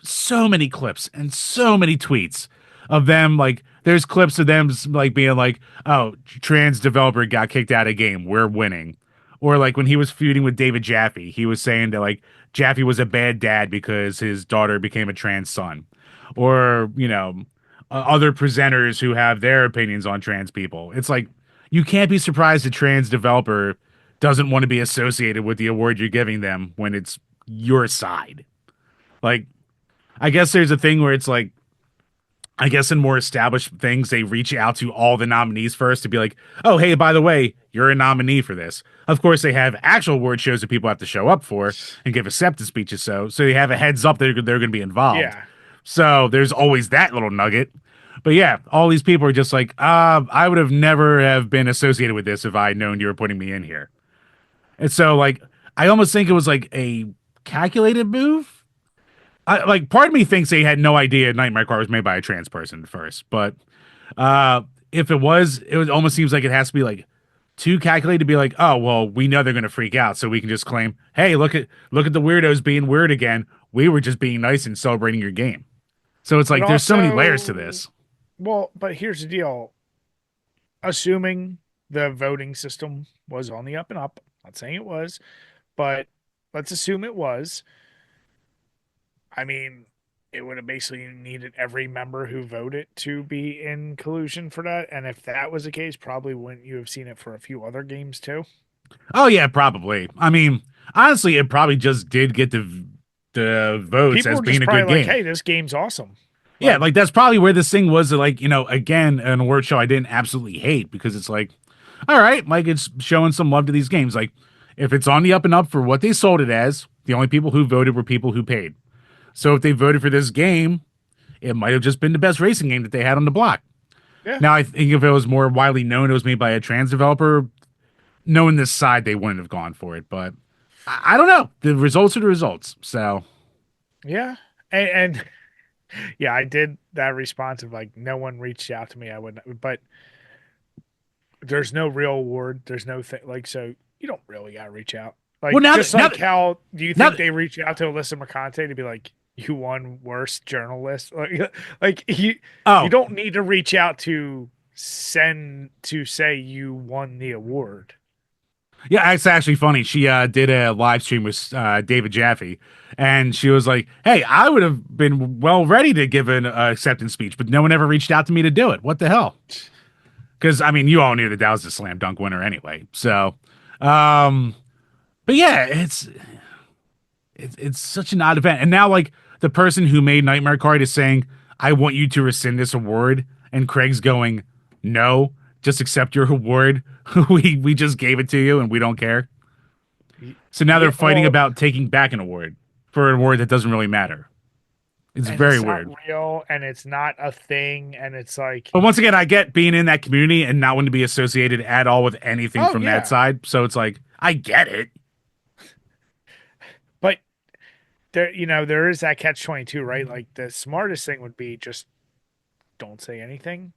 so many clips and so many tweets of them like there's clips of them like being like, oh, trans developer got kicked out of game, we're winning. Or like when he was feuding with David Jaffe, he was saying that like Jaffe was a bad dad because his daughter became a trans son. Or other presenters who have their opinions on trans people. It's like you can't be surprised a trans developer doesn't want to be associated with the award you're giving them when it's your side. Like I guess there's a thing where it's like, I guess in more established things, they reach out to all the nominees first to be like, oh, hey, by the way, you're a nominee for this. Of course, they have actual award shows that people have to show up for and give acceptance speeches. So they have a heads up that they're going to be involved. Yeah. So there's always that little nugget. But yeah, all these people are just like, I would have never have been associated with this if I had known you were putting me in here. And so like, I almost think it was like a calculated move. Like part of me thinks they had no idea Nightmare Car was made by a trans person at first, but if it almost seems like it has to be like too calculated to be like, oh well, we know they're gonna freak out, so we can just claim, hey, look at the weirdos being weird again. We were just being nice and celebrating your game. So it's But like there's so many layers to also, this. well, but here's the deal. Assuming the voting system was on the up and up, not saying it was, but let's assume it was. I mean, it would have basically needed every member who voted to be in collusion for that. And if that was the case, probably wouldn't you have seen it for a few other games too? Oh yeah, probably. I mean, honestly, it probably just did get the votes People as were being just a probably good like, game. "Hey, this game's awesome." Yeah, Like, like that's probably where this thing was. Like, again, an award show I didn't absolutely hate because it's like, all right, like it's showing some love to these games. Like, if it's on the up and up for what they sold it as, the only people who voted were people who paid. So if they voted for this game, it might have just been the best racing game that they had on the block. yeah, Now, I think if it was more widely known, it was made by a trans developer. Knowing this side, they wouldn't have gone for it. But I don't know. The results are the results. So yeah, and yeah, I did that response of like, no one reached out to me. I wouldn't, but there's no real award. There's no thing like so. You don't really gotta reach out. well, Like just like how do you now think that they reach out to Alyssa Mercante to be like, you won worst journalist? Like you oh don't need to reach out to send to say you won the award. yeah, it's actually funny. She did a live stream with David Jaffe, and she was like, "Hey, I would have been well ready to give an acceptance speech, but no one ever reached out to me to do it. What the hell?" Because I mean, you all knew that that was a slam dunk winner anyway. So, um, but yeah, it's such an odd event. And now, like the person who made Nightmare Card is saying, "I want you to rescind this award," and Craig's going, "No, just accept your award. we just gave it to you, and we don't care." So now Yeah, they're fighting well, about taking back an award for an award that doesn't really matter. It's and very it's not weird. real, and it's not a thing, and it's like, But once again, I get being in that community and not wanting to be associated at all with anything oh from that yeah, side. So it's like, I get it. but there, there is that catch 22, right? Like the smartest thing would be just don't say anything,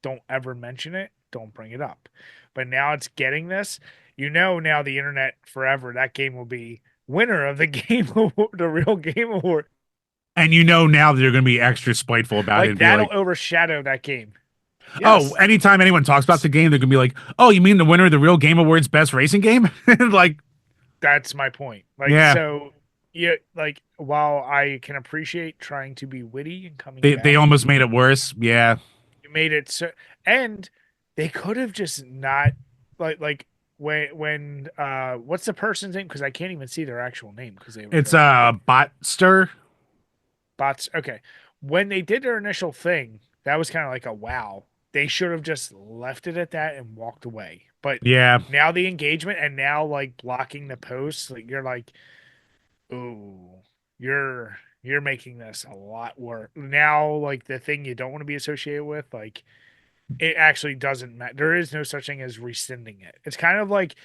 don't ever mention it, don't bring it up. But now it's getting this. Now the internet forever, that game will be winner of the game award, the real game award. And now that they're going to be extra spiteful about it Like and be that'll like, overshadow that game. oh, Yes, anytime anyone talks about the game, they're going to be like, oh, you mean the winner of the Real Game Awards Best Racing Game? Like, that's my point. Like yeah, so, yeah. Like while I can appreciate trying to be witty and coming they back, almost made it worse. Yeah. you made it so, and they could have just not like when what's the person's name? Because I can't even see their actual name because It's they're Botster. bots. Okay, when they did their initial thing, that was kind of like a wow. They should have just left it at that and walked away. But Yeah. now the engagement and now like blocking the posts, like you're like, ooh, you're making this a lot worse. Now, like the thing you don't want to be associated with, like it actually doesn't matter. There is no such thing as rescinding it. It's kind of like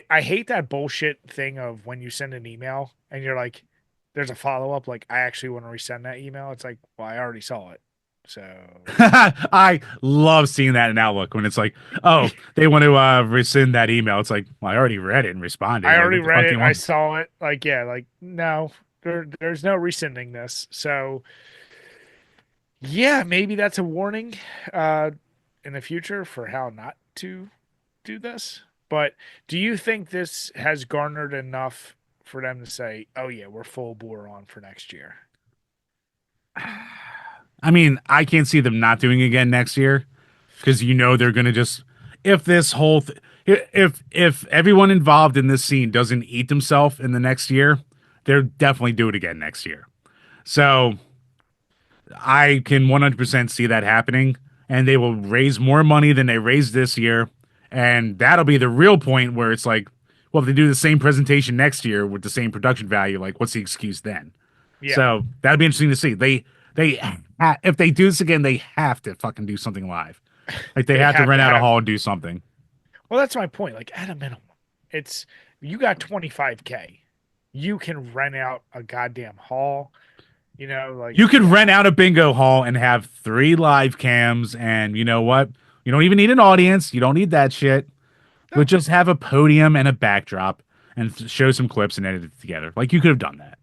I hate that bullshit thing of when you send an email and you're like, there's a follow up, like I actually want to resend that email. It's like, well, I already saw it. So I love seeing that in Outlook when it's like, oh, they want to rescind that email. It's like, well, I already read it and responded. I Like, already what the read fuck do it. you I want? saw it. Like, yeah, like no, there's no rescinding this. So yeah, maybe that's a warning uh in the future for how not to do this. But do you think this has garnered enough for them to say, "Oh yeah, we're full bore on for next year"? I mean, I can't see them not doing it again next year because they're gonna just if this whole if everyone involved in this scene doesn't eat themselves in the next year, they'll definitely do it again next year. So I can 100% see that happening, and they will raise more money than they raised this year, and that'll be the real point where it's like, well, if they do the same presentation next year with the same production value, like what's the excuse then? Yeah, So that'd be interesting to see. If they do this again, they have to fucking do something live. Like they they have to have rent to out a have. hall and do something. Well, that's my point. Like at a minimum, it's you got 25K. You can rent out a goddamn hall. Like You could yeah, rent out a bingo hall and have 3 live cams, and you know what? You don't even need an audience. You don't need that shit. But no. just have a podium and a backdrop and show some clips and edit it together. Like you could have done that.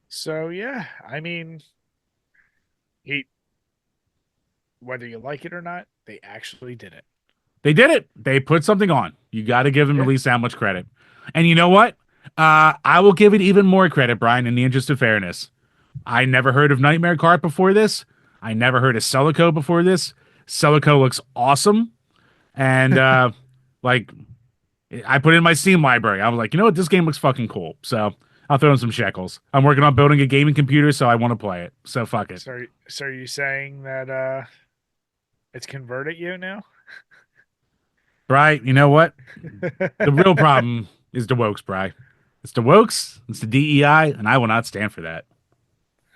So yeah, I mean, he whether you like it or not, they actually did it. They did it. They put something on. You got to give them at Yeah. least that much credit. And you know what? I will give it even more credit, Brian, in the interest of fairness. I never heard of Nightmare Cart before this. I never heard of Celico before this. Celico looks awesome. And like I put it in my Steam library. I was like, you know what? This game looks fucking cool. So I'll throw in some shekels. I'm working on building a gaming computer, so I want to play it. So fuck it. So are you saying that it's converted you now? Bry, you know what? The real problem is the wokes, Bry. It's the wokes, it's the DEI, and I will not stand for that.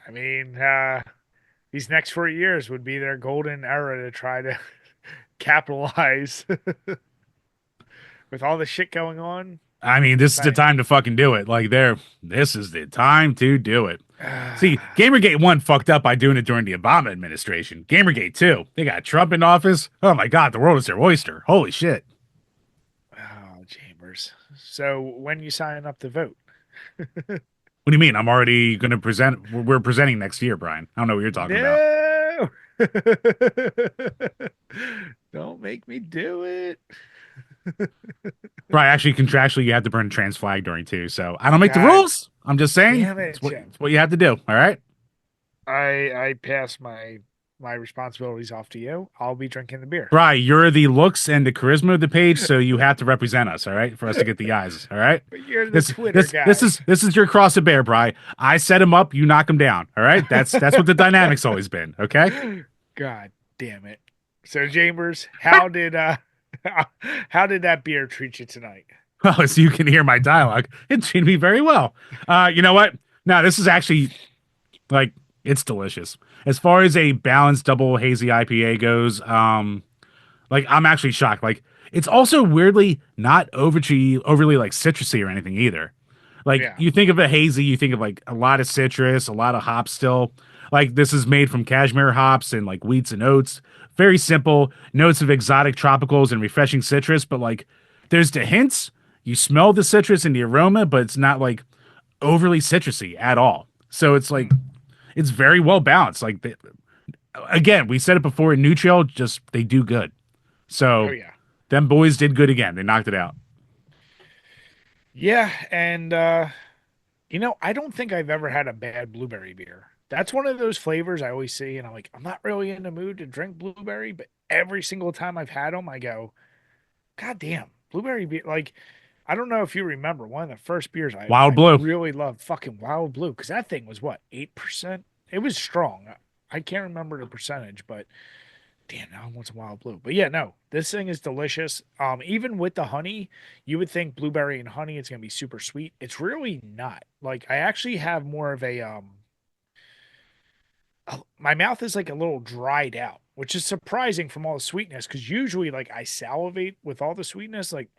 I mean, these next 4 years would be their golden era to try to capitalize with all the shit going on. I mean, Just this is the saying. time to fucking do it. Like, this is the time to do it. See, Gamergate 1 fucked up by doing it during the Obama administration. Gamergate 2, they got Trump in office. Oh my God, the world is their oyster. Holy shit. Oh, Chambers. So when you sign up to vote? What do you mean? I'm already going to present. We're presenting next year, Brian. I don't know what you're talking about. No. Don't make me do it. Brian, actually, contractually, you have to burn a trans flag during too. So I don't make the God rules. I'm just saying damn it, Jim. it's what you have to do. All right. I pass my responsibilities off to you. I'll be drinking the beer. Brian, you're the looks and the charisma of the page, so you have to represent us. All right, for us to get the eyes. All right. But you're the This Twitter this this guy. is this is your cross to bear, Brian. I set him up, you knock him down. All right. That's what the dynamic's always been. Okay. God damn it. So Chambers, how did how did that beer treat you tonight? Well, as you can hear my dialogue, it treated me very well. You know what? Now this is actually like it's delicious. As far as a balanced double hazy IPA goes, like I'm actually shocked. Like it's also weirdly not overly like citrusy or anything either. Like Yeah. you think of a hazy, you think of like a lot of citrus, a lot of hops still. Like this is made from cashmere hops and like wheats and oats. Very simple notes of exotic tropicals and refreshing citrus, but like there's the hints. You smell the citrus and the aroma, but it's not like overly citrusy at all. So it's like Hmm. it's very well balanced. Like again, we said it before. In Nutriel, just they do good. Oh So yeah. them boys did good again. They knocked it out. Yeah, and I don't think I've ever had a bad blueberry beer. That's one of those flavors I always see, and I'm like, I'm not really in the mood to drink blueberry, but every single time I've had them, I go, God damn, blueberry beer. Like, I don't know if you remember one of the first beers Wild I Blue. really loved, fucking Wild Blue, because that thing was what, 8%? It was strong. I can't remember the percentage, but damn, now I want some Wild Blue. But yeah, no, this thing is delicious. Even with the honey, you would think blueberry and honey, it's gonna be super sweet. It's really not. Like, I actually have more of my mouth is like a little dried out, which is surprising from all the sweetness, because usually like I salivate with all the sweetness. Like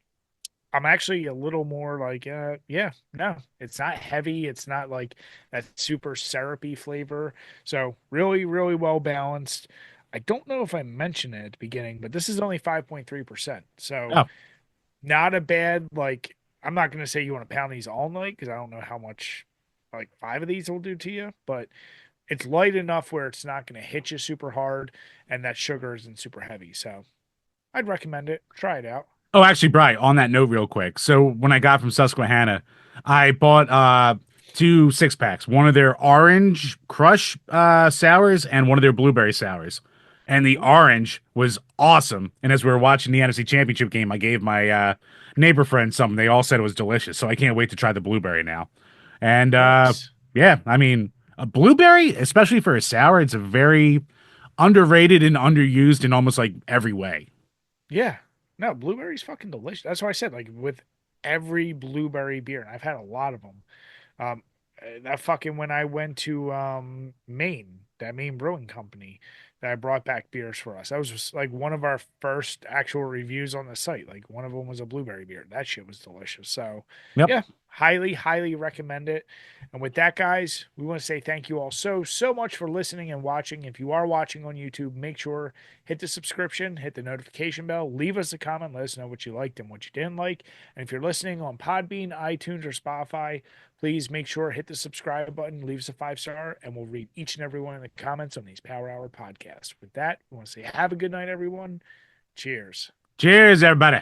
I'm actually a little more like, yeah, no, it's not heavy. It's not like that super syrupy flavor. So really, really well balanced. I don't know if I mentioned it at the beginning, but this is only 5.3%. So Oh, not a bad, like, I'm not going to say you want to pound these all night because I don't know how much like five of these will do to you, but it's light enough where it's not going to hit you super hard and that sugar isn't super heavy. So I'd recommend it. Try it out. oh, actually, Bri, on that note, real quick. So when I got from Susquehanna, I bought two 6 packs. One of their orange crush sours and one of their blueberry sours. And the Ooh, orange was awesome. And as we were watching the NFC Championship game, I gave my neighbor friends some. They all said it was delicious. So I can't wait to try the blueberry now. And nice. yeah, I mean, a blueberry, especially for a sour, it's a very underrated and underused in almost like every way. Yeah. No, blueberry's fucking delicious. That's why I said, like, with every blueberry beer, and I've had a lot of them. Um, that fucking when I went to Maine, that Maine Brewing Company, that I brought back beers for us. That was just like one of our first actual reviews on the site. Like one of them was a blueberry beer. That shit was delicious. So Yep. yeah, highly, highly recommend it. And with that, guys, we want to say thank you all so much for listening and watching. If you are watching on YouTube, make sure hit the subscription, hit the notification bell, leave us a comment, let us know what you liked and what you didn't like. And if you're listening on Podbean, iTunes, or Spotify, please make sure hit the subscribe button, leave us a 5-star, and we'll read each and every one of the comments on these Power Hour podcasts. With that, we want to say have a good night, everyone. Cheers. Cheers, everybody.